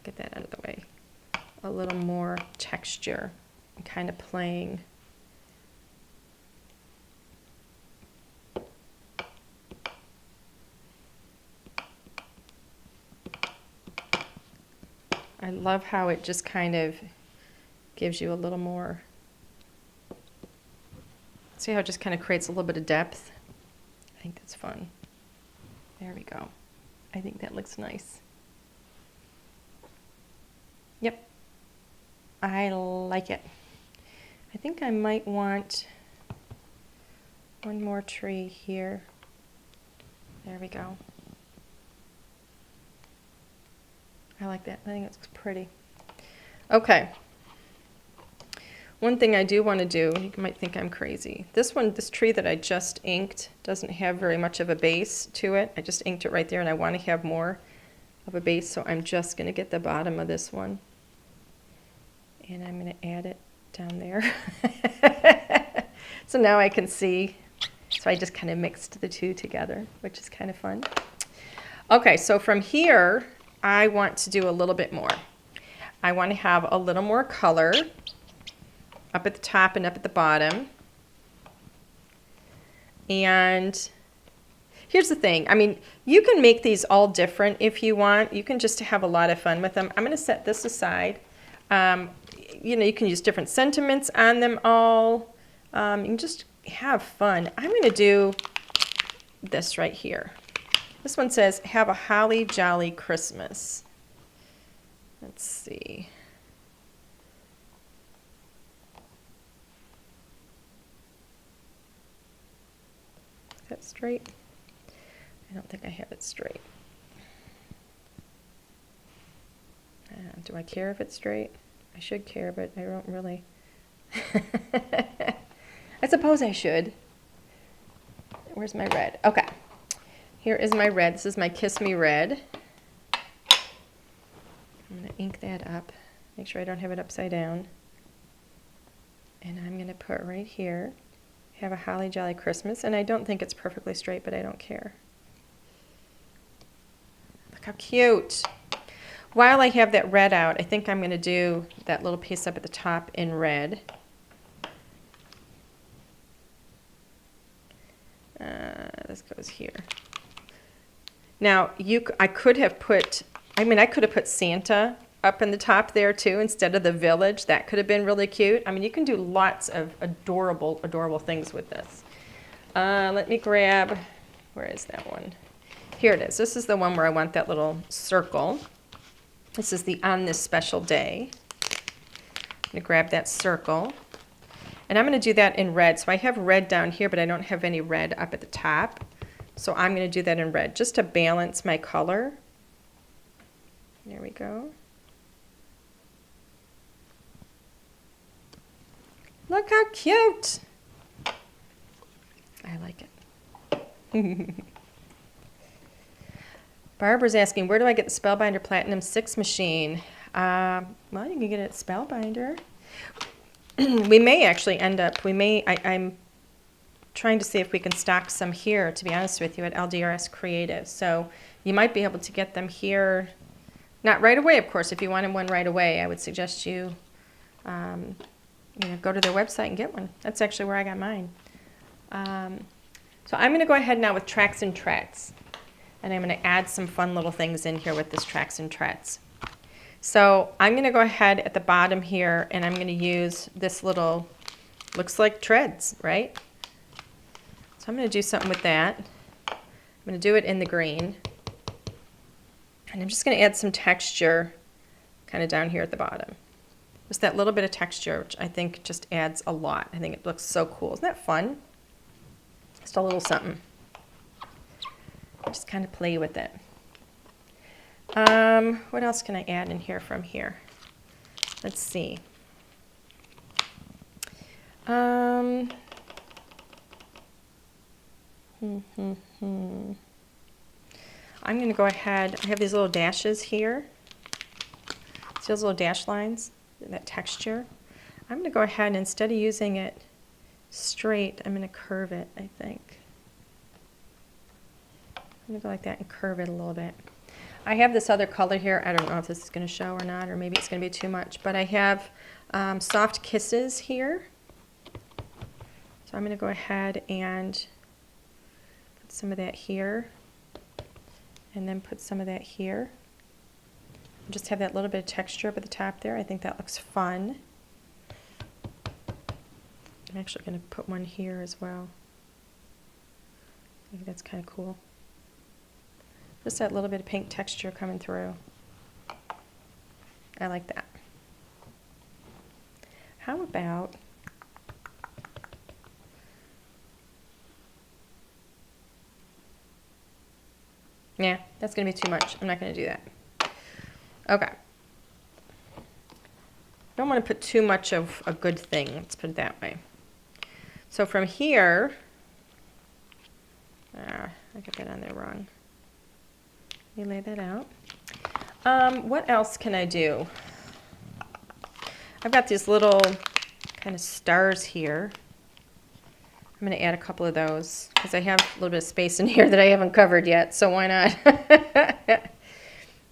get that out of the way, a little more texture and kind of playing. I love how it just kind of gives you a little more, see how it just kind of creates a little bit of depth? I think that's fun. There we go. I think that looks nice. Yep. I like it. I think I might want one more tree here. There we go. I like that. I think it looks pretty. Okay. One thing I do want to do, you might think I'm crazy. This one, this tree that I just inked doesn't have very much of a base to it. I just inked it right there and I want to have more of a base, so I'm just going to get the bottom of this one. And I'm going to add it down there. So now I can see. So I just kind of mixed the 2 together, which is kind of fun. Okay, so from here, I want to do a little bit more. I want to have a little more color up at the top and up at the bottom. And here's the thing. I mean, you can make these all different if you want. You can just have a lot of fun with them. I'm going to set this aside. You know, you can use different sentiments on them all. You can just have fun. I'm going to do this right here. This one says, have a holly jolly Christmas. Let's see. Is that straight? I don't think I have it straight. Do I care if it's straight? I should care, but I don't really. I suppose I should. Where's my red? Okay. Here is my red. This is my Kiss Me Red. I'm going to ink that up. Make sure I don't have it upside down. And I'm going to put right here, have a holly jolly Christmas. And I don't think it's perfectly straight, but I don't care. Look how cute. While I have that red out, I think I'm going to do that little piece up at the top in red. This goes here. Now, I could have put, I could have put Santa up in the top there too instead of the village. That could have been really cute. I mean, you can do lots of adorable, adorable things with this. Let me grab, where is that one? Here it is. This is the one where I want that little circle. This is the on this special day. I'm going to grab that circle. And I'm going to do that in red. So I have red down here, but I don't have any red up at the top. So I'm going to do that in red just to balance my color. There we go. Look how cute. I like it. Barbara's asking, where do I get the Spellbinder Platinum 6 machine? Well, you can get it at Spellbinder. We may actually end up, I'm trying to see if we can stock some here, to be honest with you, at LDRS Creative. So you might be able to get them here Not right away, of course. If you wanted one right away, I would suggest you, go to their website and get one. That's actually where I got mine. So I'm going to go ahead now with Tracks and Treads. And I'm going to add some fun little things in here with this Tracks and Treads. So I'm going to go ahead at the bottom here, and I'm going to use this little, looks like treads, right? So I'm going to do something with that. I'm going to do it in the green. And I'm just going to add some texture kind of down here at the bottom. Just that little bit of texture, which I think just adds a lot. I think it looks so cool. Isn't that fun? Just a little something. Just kind of play with it. What else can I add in here from here? Let's see. I'm going to go ahead. I have these little dashes here. See those little dash lines? That texture. I'm going to go ahead and instead of using it straight, I'm going to curve it, I think. I'm going to go like that and curve it a little bit. I have this other color here. I don't know if this is going to show or not, or maybe it's going to be too much, but I have Soft Kisses here. So I'm going to go ahead and put some of that here, and then put some of that here. Just have that little bit of texture up at the top there. I think that looks fun. I'm actually going to put one here as well. I think that's kind of cool. Just that little bit of pink texture coming through. I like that. How about yeah, that's going to be too much. I'm not going to do that. Okay. Don't want to put too much of a good thing. Let's put it that way. So from here, I got that on there wrong. Let me lay that out. What else can I do? I've got these little kind of stars here. I'm going to add a couple of those because I have a little bit of space in here that I haven't covered yet, so why not?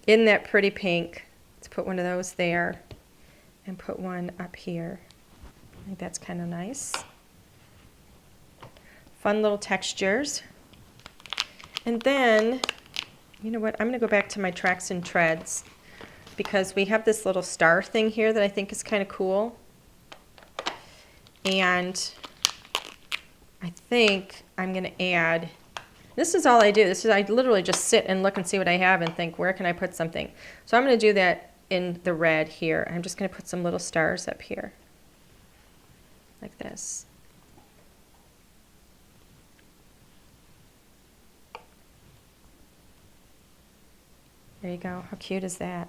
In that pretty pink, let's put one of those there and put one up here. I think that's kind of nice. Fun little textures. And then, you know what, I'm going to go back to my Tracks and Treads because we have this little star thing here that I think is kind of cool. And I think I'm going to add, this is all I do. I literally just sit and look and see what I have and think, where can I put something? So I'm going to do that in the red here. I'm just going to put some little stars up here, like this. There you go. How cute is that?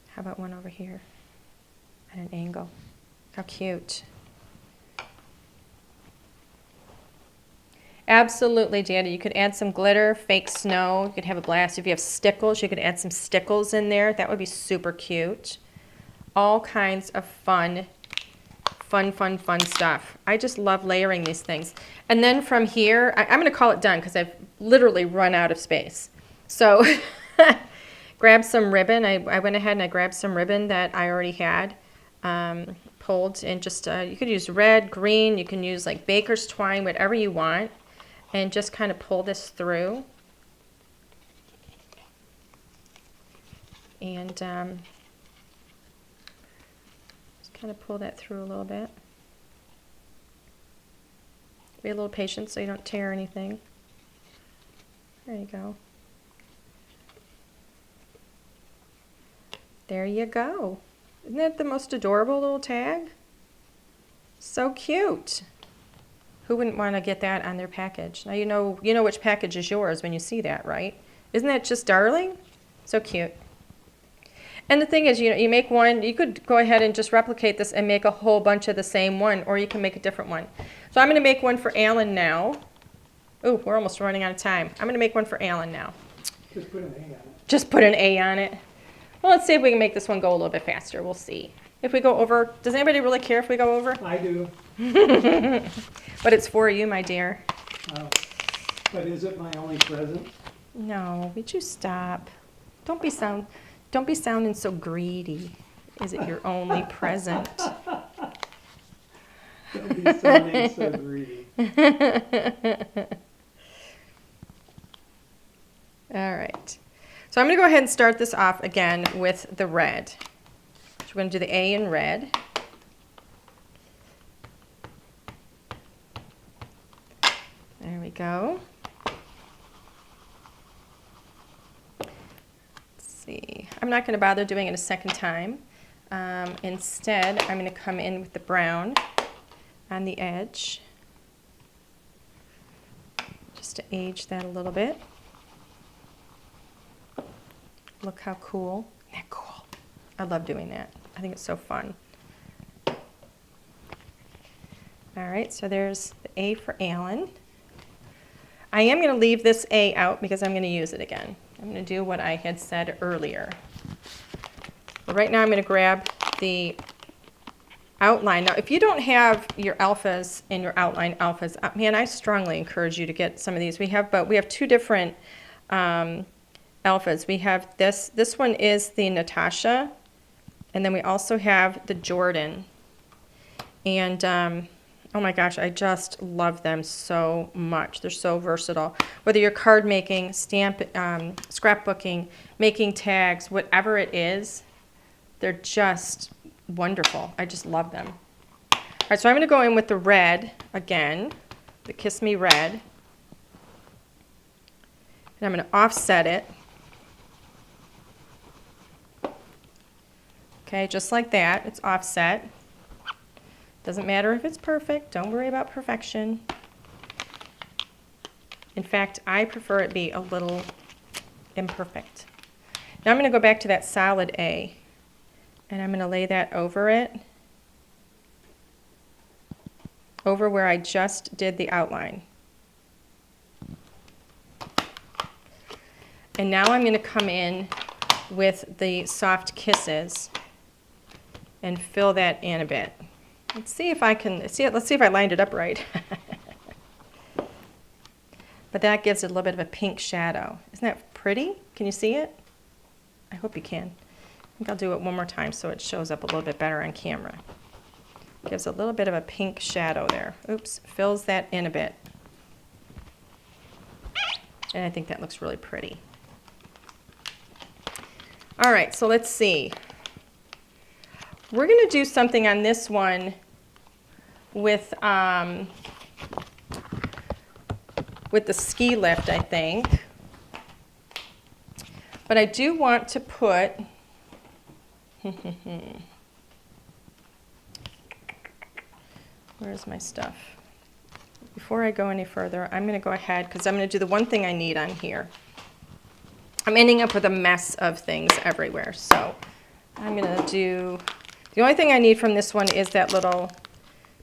How about one over here at an angle? How cute. Absolutely, Daddy. You could add some glitter, fake snow. You could have a blast. If you have stickles, you could add some stickles in there. That would be super cute. All kinds of fun stuff. I just love layering these things. And then from here, I'm going to call it done because I've literally run out of space. So grab some ribbon. I went ahead and I grabbed some ribbon that I already had pulled, and just you could use red, green. You can use like baker's twine, whatever you want. And just kind of pull this through. And just kind of pull that through a little bit. Be a little patient so you don't tear anything. There you go. There you go. Isn't that the most adorable little tag? So cute. Who wouldn't want to get that on their package? Now you know which package is yours when you see that, right? Isn't that just darling? So cute. And the thing is, you make one, you could go ahead and just replicate this and make a whole bunch of the same one, or you can make a different one. So I'm going to make one for Alan now. Ooh, we're almost running out of time. I'm going to make one for Alan now. Just put an A on it. Just put an A on it. Well, let's see if we can make this one go a little bit faster. We'll see. If we go over, does anybody really care if we go over? I do. But it's for you, my dear. But is it my only present? No, would you stop? Don't be sounding so greedy. Is it your only present? Don't be sounding so greedy. All right. So I'm going to go ahead and start this off again with the red. So we're going to do the A in red. There we go. Let's see. I'm not going to bother doing it a second time. Instead, I'm going to come in with the brown on the edge, just to age that a little bit. Look how cool. Isn't that cool? I love doing that. I think it's so fun. All right, so there's the A for Alan. I am going to leave this A out because I'm going to use it again. I'm going to do what I had said earlier. But right now I'm going to grab the outline. Now, if you don't have your alphas in your outline alphas, man, I strongly encourage you to get some of these. We have two different alphas. We have this one is the Natasha, and then we also have the Jordan. And oh my gosh, I just love them so much. They're so versatile. Whether you're card making, scrapbooking, making tags, whatever it is, they're just wonderful. I just love them. All right, so I'm going to go in with the red again, the Kiss Me Red. And I'm going to offset it. Okay, just like that. It's offset. Doesn't matter if it's perfect. Don't worry about perfection. In fact, I prefer it be a little imperfect. Now I'm going to go back to that solid A, and I'm going to lay that over it, over where I just did the outline. And now I'm going to come in with the soft kisses and fill that in a bit. Let's see if I can see it. Let's see if I lined it up right. But that gives it a little bit of a pink shadow. Isn't that pretty? Can you see it? I hope you can. I think I'll do it one more time so it shows up a little bit better on camera. Gives a little bit of a pink shadow there. Oops, fills that in a bit. And I think that looks really pretty. All right, so let's see. We're going to do something on this one with the ski lift, I think. But I do want to put where's my stuff? Before I go any further, I'm going to go ahead because I'm going to do the one thing I need on here. I'm ending up with a mess of things everywhere, so I'm going to do, the only thing I need from this one is that little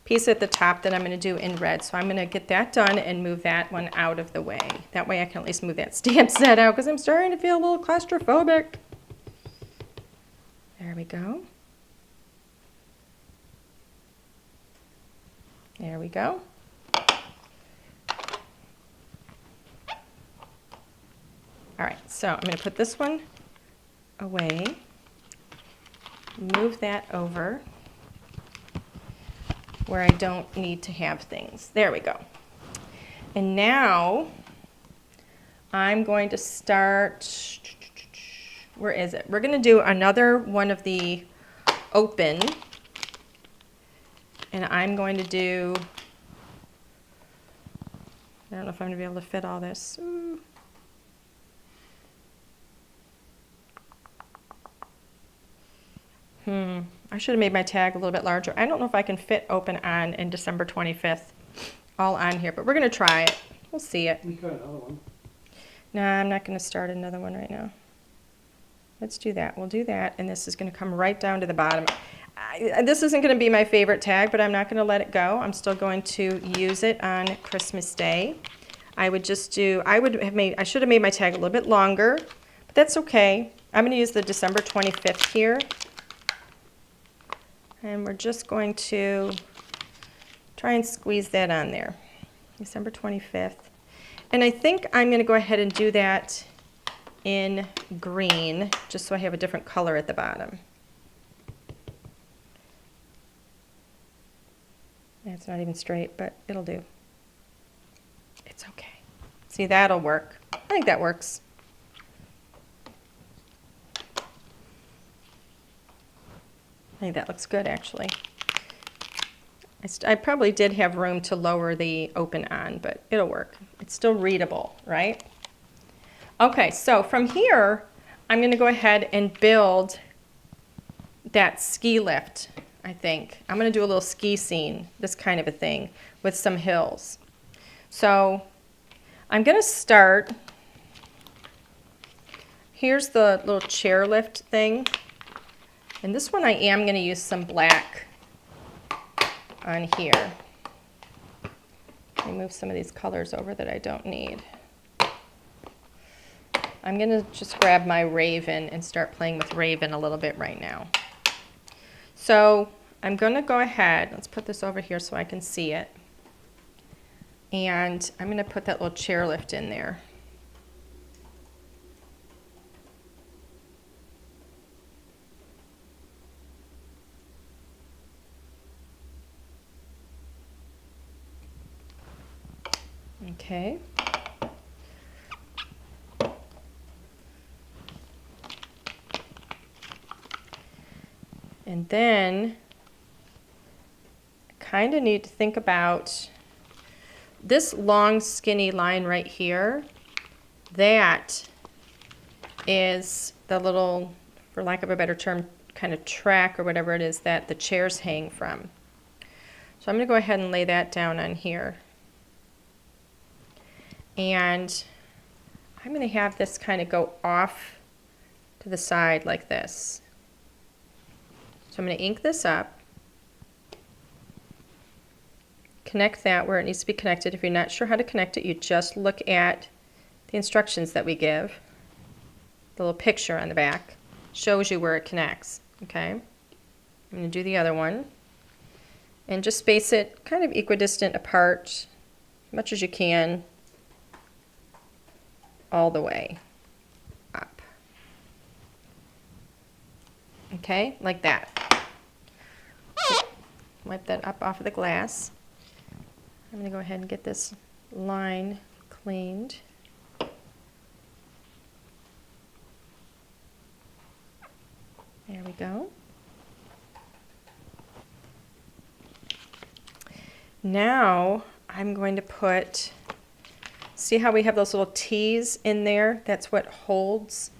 piece at the top that I'm going to do in red. So I'm going to get that done and move that one out of the way. That way I can at least move that stamp set out because I'm starting to feel a little claustrophobic. There we go. There we go. All right, so I'm going to put this one away, move that over where I don't need to have things. There we go. And now I'm going to start, where is it? We're going to do another one of the open, and I'm going to do, I don't know if I'm going to be able to fit all this. I should have made my tag a little bit larger. I don't know if I can fit open on in December 25th all on here, but we're going to try it. We'll see it. You got another one. No, I'm not going to start another one right now. Let's do that. We'll do that, and this is going to come right down to the bottom. This isn't going to be my favorite tag, but I'm not going to let it go. I'm still going to use it on Christmas Day. I should have made my tag a little bit longer, but that's okay. I'm going to use the December 25th here. And we're just going to try and squeeze that on there. December 25th. And I think I'm going to go ahead and do that in green, just so I have a different color at the bottom. It's not even straight, but it'll do. It's okay. See, that'll work. I think that works. I think that looks good, actually. I probably did have room to lower the open on, but it'll work. It's still readable, right? Okay, so from here, I'm going to go ahead and build that ski lift, I think. I'm going to do a little ski scene, this kind of a thing, with some hills. So I'm going to start, here's the little chair lift thing. And this one I am going to use some black on here. Let me move some of these colors over that I don't need. I'm going to just grab my Raven and start playing with Raven a little bit right now. So I'm going to go ahead, let's put this over here so I can see it. And I'm going to put that little chair lift in there. Okay. And then kind of need to think about this long skinny line right here. That is the little, for lack of a better term, kind of track or whatever it is that the chairs hang from. So I'm going to go ahead and lay that down on here. And I'm going to have this kind of go off to the side like this. So I'm going to ink this up, connect that where it needs to be connected. If you're not sure how to connect it, you just look at the instructions that we give. The little picture on the back shows you where it connects. Okay, I'm going to do the other one and just space it kind of equidistant apart as much as you can all the way up. Okay, like that. Wipe that up off of the glass. I'm going to go ahead and get this line cleaned. There we go. Now I'm going to put, see how we have those little T's in there? That's what holds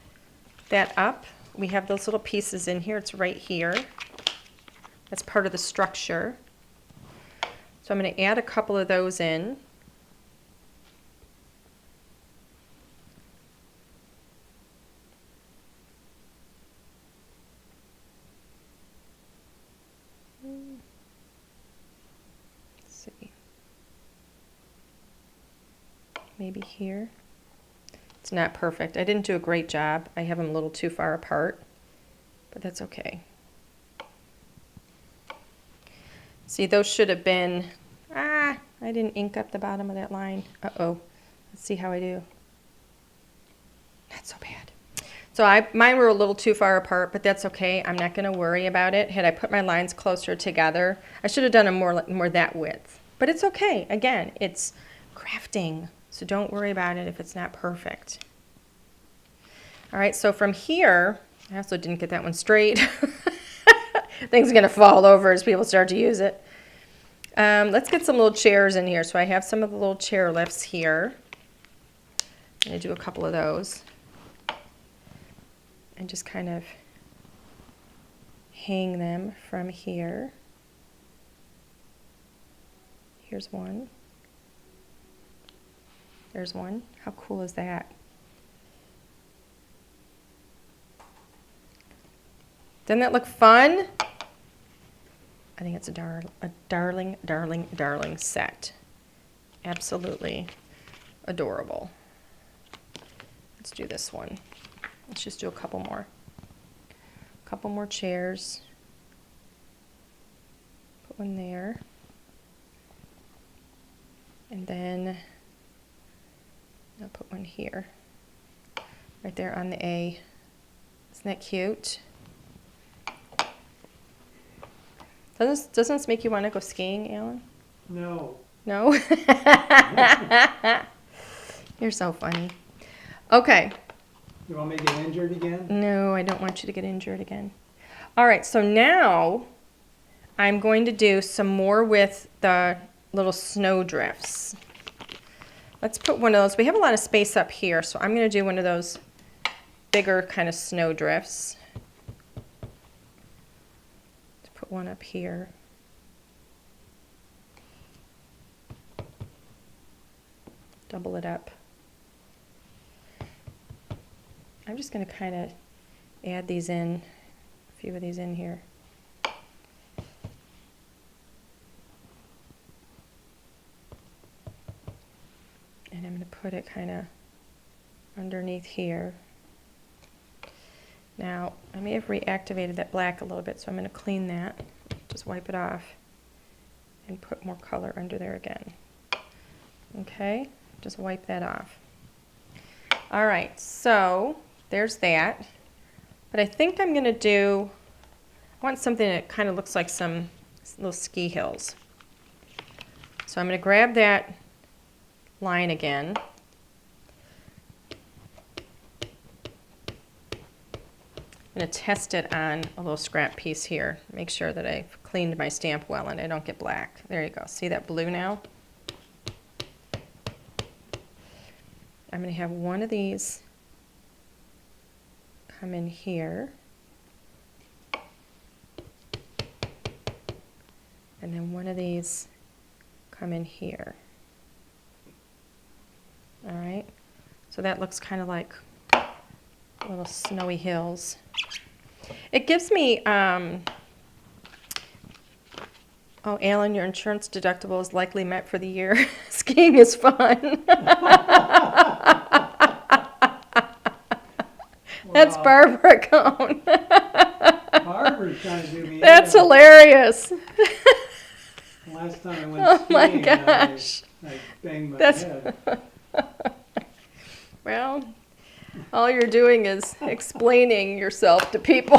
that up. We have those little pieces in here. It's right here. That's part of the structure. So I'm going to add a couple of those in. Let's see. Maybe here. It's not perfect. I didn't do a great job. I have them a little too far apart, but that's okay. See, those should have been, I didn't ink up the bottom of that line. Uh-oh. Let's see how I do. Not so bad. So mine were a little too far apart, but that's okay. I'm not going to worry about it. Had I put my lines closer together, I should have done them more that width. But it's okay. Again, it's crafting. So don't worry about it if it's not perfect. All right, so from here, I also didn't get that one straight. Things are going to fall over as people start to use it. Let's get some little chairs in here. So I have some of the little chair lifts here. I'm going to do a couple of those. And just kind of hang them from here. Here's one. There's one. How cool is that? Doesn't that look fun? I think it's a darling, darling, darling set. Absolutely adorable. Let's do this one. Let's just do a couple more. A couple more chairs. Put one there. And then I'll put one here. right there on the A. Isn't that cute? Doesn't this make you want to go skiing, Alan? No. No? You're so funny. Okay. You want me to get injured again? No, I don't want you to get injured again. All right, so now I'm going to do some more with the little snow drifts. Let's put one of those. We have a lot of space up here, so I'm going to do one of those bigger kind of snow drifts. Let's put one up here. Double it up. I'm just going to kind of add these in, a few of these in here. And I'm going to put it kind of underneath here. Now, I may have reactivated that black a little bit, so I'm going to clean that. Just wipe it off and put more color under there again. Okay, just wipe that off. All right, so there's that. But I think I'm going to do, I want something that kind of looks like some little ski hills. So I'm going to grab that line again. I'm going to test it on a little scrap piece here. Make sure that I've cleaned my stamp well and I don't get black. There you go. See that blue now? I'm going to have one of these come in here. And then one of these come in here. All right. So that looks kind of like little snowy hills. It gives me, oh, Alan, your insurance deductible is likely met for the year. Skiing is fun. That's Barbara Cone. Barbara's trying to do me. That's hilarious. Last time I went Oh skiing, my gosh. I banged my That's head. Well, all you're doing is explaining yourself to people.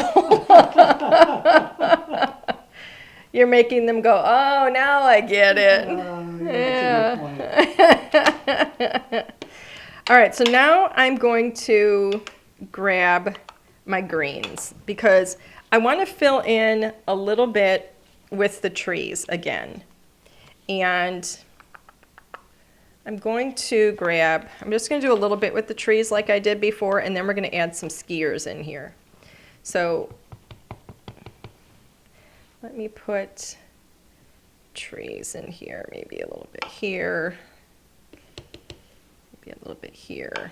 You're making them go, oh, now I get it. That's a good point. All right, so now I'm going to grab my greens because I want to fill in a little bit with the trees again. And I'm going to grab, I'm just going to do a little bit with the trees like I did before, and then we're going to add some skiers in here. So let me put trees in here, maybe a little bit here, maybe a little bit here.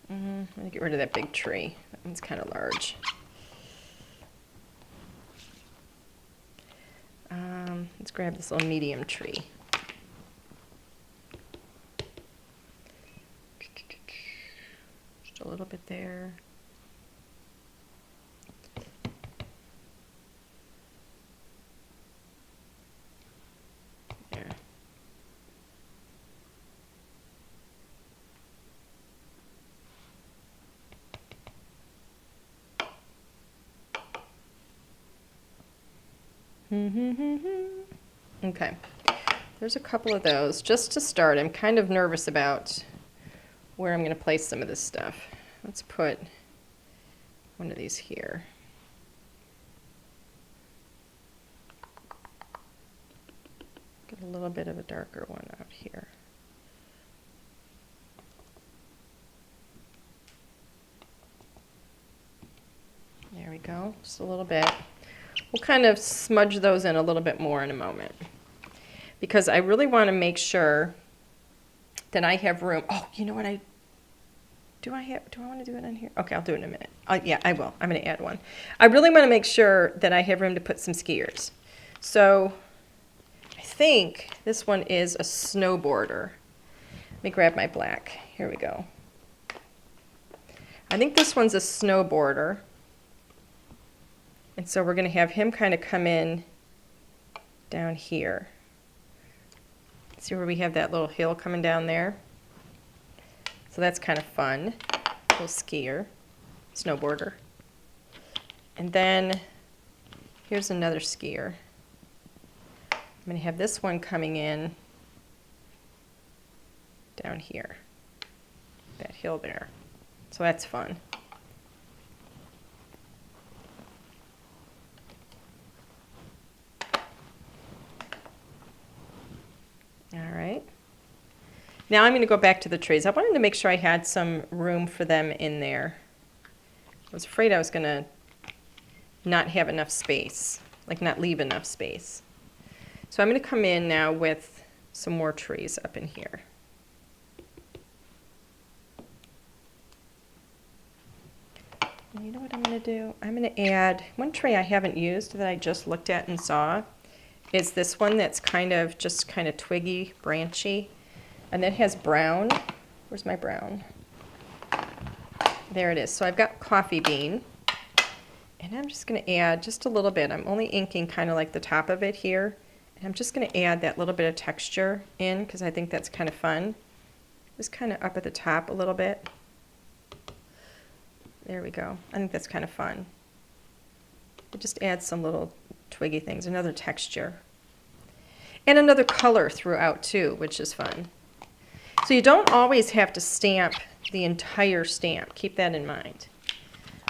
I'm going to get rid of that big tree. That one's kind of large. Let's grab this little medium tree. Just a little bit there. There. Okay, there's a couple of those. Just to start, I'm kind of nervous about where I'm going to place some of this stuff. Let's put one of these here. Get a little bit of a darker one out here. There we go, just a little bit. We'll kind of smudge those in a little bit more in a moment because I really want to make sure that I have room. Oh, you know what do I want to do it on here? Okay, I'll do it in a minute. Yeah, I will. I'm going to add one. I really want to make sure that I have room to put some skiers. So I think this one is a snowboarder. Let me grab my black. Here we go. I think this one's a snowboarder. And so we're going to have him kind of come in down here. See where we have that little hill coming down there? So that's kind of fun. Little skier, snowboarder. And then here's another skier. I'm going to have this one coming in down here, that hill there. So that's fun. All right. Now I'm going to go back to the trees. I wanted to make sure I had some room for them in there. I was afraid I was going to not have enough space, like not leave enough space. So I'm going to come in now with some more trees up in here. And you know what I'm going to do? I'm going to add one tree I haven't used that I just looked at and saw. Is this one that's kind of just kind of twiggy, branchy, and it has brown. Where's my brown? There it is. So I've got coffee bean, and I'm just going to add just a little bit. I'm only inking kind of like the top of it here, and I'm just going to add that little bit of texture in because I think that's kind of fun. Just kind of up at the top a little bit. There we go. I think that's kind of fun. It just adds some little twiggy things, another texture. And another color throughout too, which is fun. So you don't always have to stamp the entire stamp. Keep that in mind.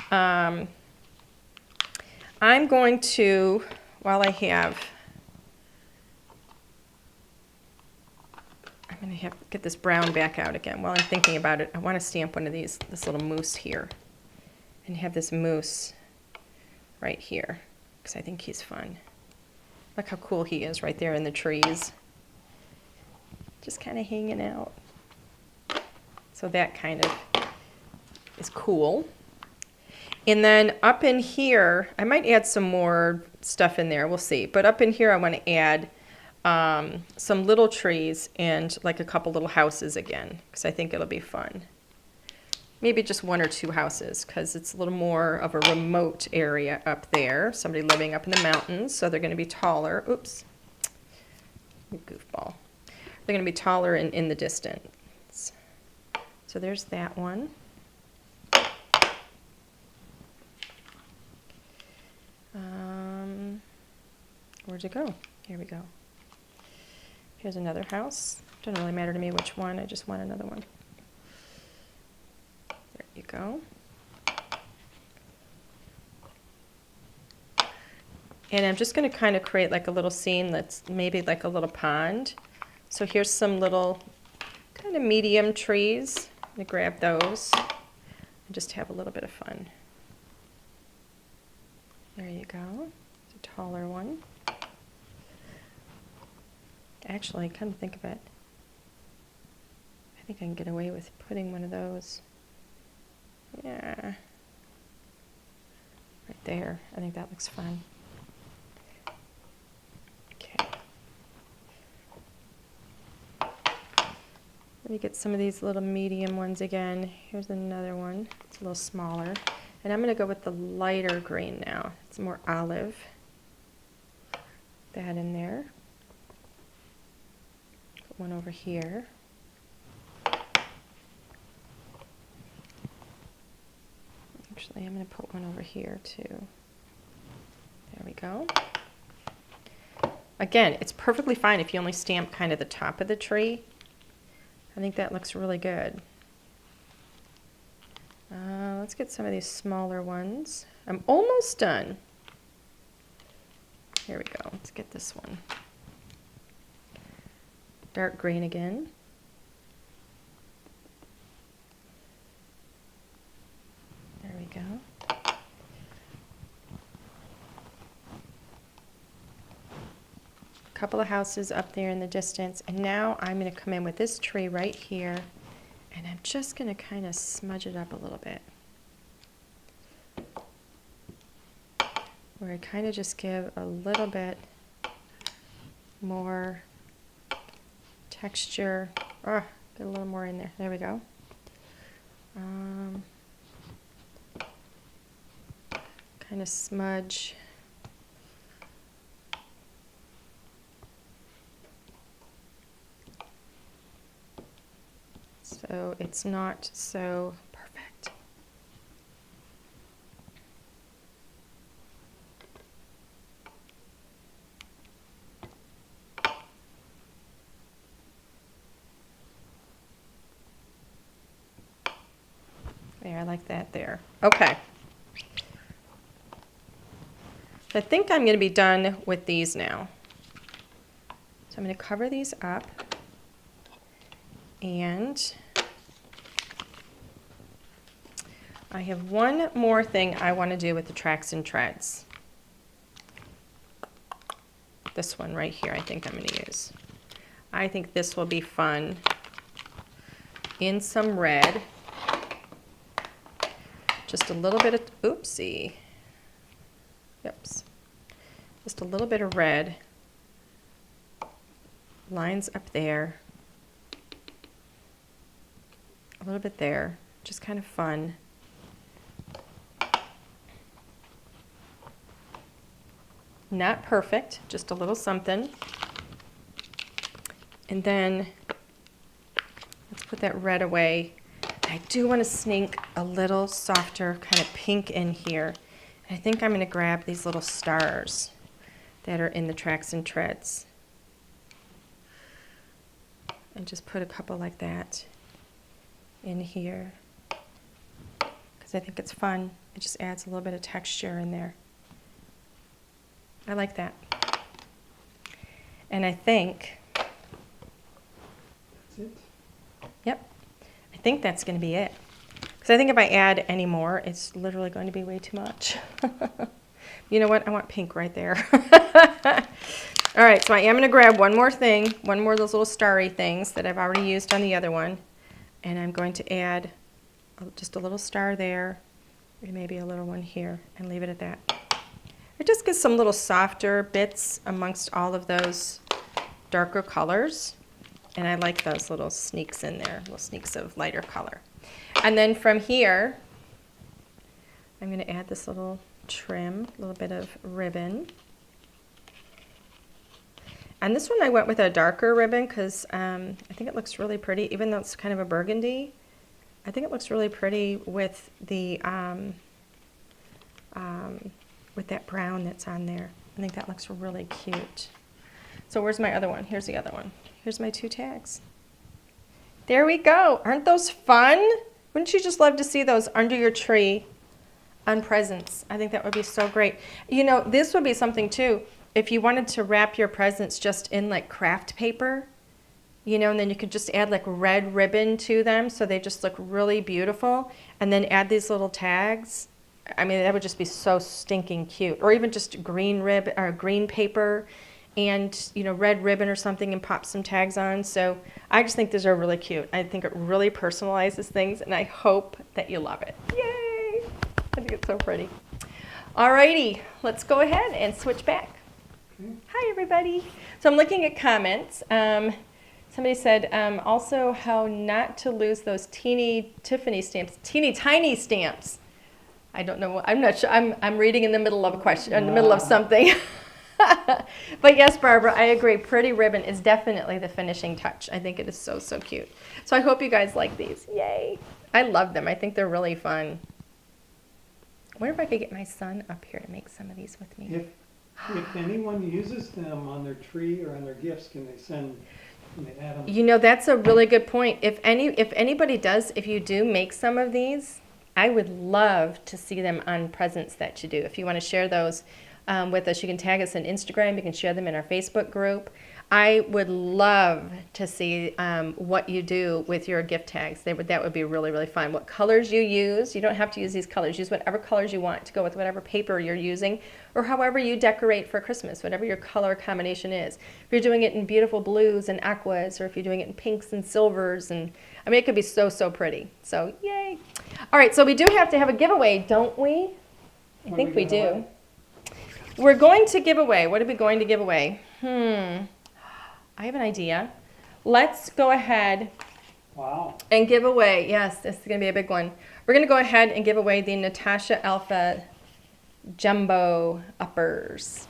I'm going to, while I have, I'm going to have to get this brown back out again. While I'm thinking about it, I want to stamp one of these, this little moose here. And have this moose right here, because I think he's fun. Look how cool he is right there in the trees. Just kind of hanging out. So that kind of is cool. And then up in here, I might add some more stuff in there, we'll see. But up in here I want to add some little trees and like a couple little houses again, because I think it'll be fun. Maybe just one or two houses, because it's a little more of a remote area up there. Somebody living up in the mountains, so they're going to be taller. Oops. Goofball. They're going to be taller in the distance. So there's that one. Where'd it go? Here we go. Here's another house. Doesn't really matter to me which one. I just want another one. There you go. And I'm just going to kind of create like a little scene that's maybe like a little pond. So here's some little kind of medium trees. I'm going to grab those and just have a little bit of fun. There you go. It's a taller one. Actually, come to think of it, I think I can get away with putting one of those. Yeah. Right there. I think that looks fun. Okay. Let me get some of these little medium ones again. Here's another one. It's a little smaller. And I'm going to go with the lighter green now. It's more olive. That in there. Put one over here. Actually, I'm going to put one over here too. There we go. Again, it's perfectly fine if you only stamp kind of the top of the tree. I think that looks really good. Let's get some of these smaller ones. I'm almost done. Here we go. Let's get this one. Dark green again. There we go. A couple of houses up there in the distance. And now I'm going to come in with this tree right here. And I'm just going to kind of smudge it up a little bit. Where I kind of just give a little bit more texture. Get a little more in there. There we go. Kind of smudge. So so it's not so perfect. There, I like that there. Okay. So I think I'm going to be done with these now. So I'm going to cover these up, and I have one more thing I want to do with the tracks and treads. This one right here I think I'm going to use. I think this will be fun in some red. Just a little bit of, oopsie. Oops. Just a little bit of red. Lines up there. A little bit there. Just kind of fun. Not perfect, just a little something. And then let's put that red away. I do want to sneak a little softer kind of pink in here. And I think I'm going to grab these little stars that are in the tracks and treads. And just put a couple like that in here. Because I think it's fun. It just adds a little bit of texture in there. I like that. And I think, That's it. yep, I think that's going to be it. Because I think if I add any more, it's literally going to be way too much. You know what? I want pink right there. All right, so I am going to grab one more thing, one more of those little starry things that I've already used on the other one. And I'm going to add just a little star there, and maybe a little one here, and leave it at that. It just gives some little softer bits amongst all of those darker colors. And I like those little sneaks in there, little sneaks of lighter color. And then from here, I'm going to add this little trim, a little bit of ribbon. And this one I went with a darker ribbon because I think it looks really pretty, even though it's kind of a burgundy. I think it looks really pretty with the with that brown that's on there. I think that looks really cute. So where's my other one? Here's the other one. Here's my two tags. There we go. Aren't those fun? Wouldn't you just love to see those under your tree on presents? I think that would be so great. You know, this would be something too. If you wanted to wrap your presents just in like craft paper, you know, and then you could just add like red ribbon to them so they just look really beautiful, and then add these little tags. I mean, that would just be so stinking cute. Or even just green ribbon or green paper and, you know, red ribbon or something and pop some tags on. So I just think these are really cute. I think it really personalizes things, and I hope that you love it. Yay! I think it's so pretty. Alrighty, let's go ahead and switch back. Okay. Hi, everybody. So I'm looking at comments. Somebody said also how not to lose those teeny Tiffany stamps, teeny tiny stamps. I don't know. I'm not sure. I'm reading in the middle of a question, in the middle of something. But yes, Barbara, I agree. Pretty ribbon is definitely the finishing touch. I think it is so, so cute. So I hope you guys like these. Yay. I love them. I think they're really fun. I wonder if I could get my son up here to make some of these with me. If anyone uses them on their tree or on their gifts, can they add them? You know, that's a really good point. If anybody does, if you do make some of these, I would love to see them on presents that you do. If you want to share those with us, you can tag us on Instagram. You can share them in our Facebook group. I would love to see what you do with your gift tags. That would be really, really fun. What colors you use. You don't have to use these colors. Use whatever colors you want to go with whatever paper you're using, or however you decorate for Christmas, whatever your color combination is. If you're doing it in beautiful blues and aquas, or if you're doing it in pinks and silvers, and I mean, it could be so, so pretty. So yay. All right, so we do have to have a giveaway, don't we? I think we do. We're going to give away. What are we going to give away? I have an idea. Let's go ahead and give away. Yes, this is going to be a big one. We're going to go ahead and give away the Natasha Alpha Jumbo Uppers.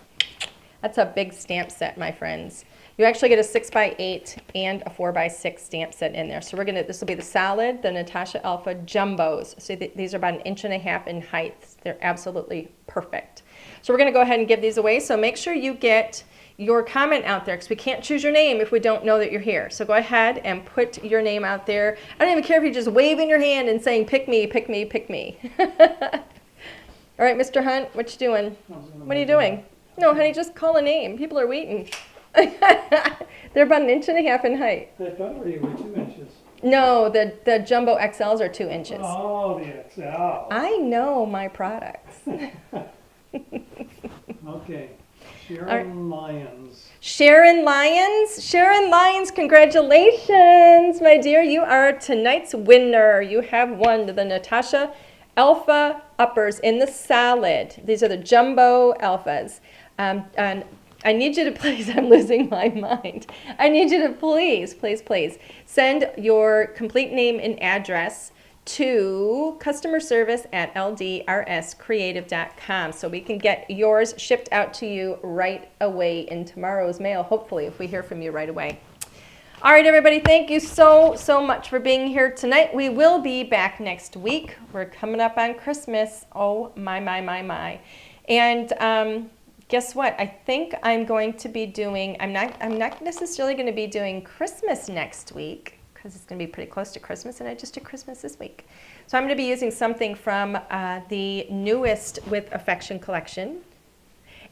That's a big stamp set, my friends. You actually get a 6x8 and a 4x6 stamp set in there. So this will be the solid, the Natasha Alpha Jumbos. So these are about 1.5 inches in height. They're absolutely perfect. So we're gonna go ahead and give these away. So make sure you get your comment out there, because we can't choose your name if we don't know that you're here. So go ahead and put your name out there. I don't even care if you're just waving your hand and saying, pick me, pick me, pick me. All right, Mr. Hunt, what you doing? What are you doing? No, honey, just call a name. People are waiting. They're about 1.5 inches in height. I thought they were 2 inches. No, the Jumbo XLs are 2 inches. Oh, the XL. I know my products. Okay. Sharon Lyons. Sharon Lyons. Sharon Lyons, congratulations, my dear. You are tonight's winner. You have won the Natasha Alpha Uppers in the solid. These are the Jumbo Alphas. And I need you to please, I'm losing my mind. I need you to please, please, please send your complete name and address to customer service at ldrscreative.com so we can get yours shipped out to you right away in tomorrow's mail, hopefully, if we hear from you right away. All right, everybody, thank you so much for being here tonight. We will be back next week. We're coming up on Christmas. Oh, my. And guess what? I think I'm going to be doing, I'm not necessarily going to be doing Christmas next week, because it's going to be pretty close to Christmas, and I just did Christmas this week. So I'm going to be using something from the newest With Affection collection.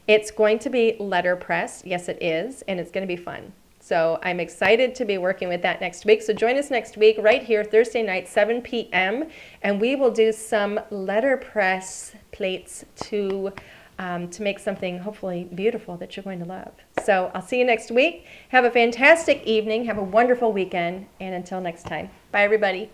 It's going to be letterpress. Yes, it is, and it's going to be fun. So I'm excited to be working with that next week. So join us next week right here, Thursday night, 7 p.m., and we will do some letterpress plates to make something hopefully beautiful that you're going to love. So I'll see you next week. Have a fantastic evening. Have a wonderful weekend. And until next time, bye, everybody.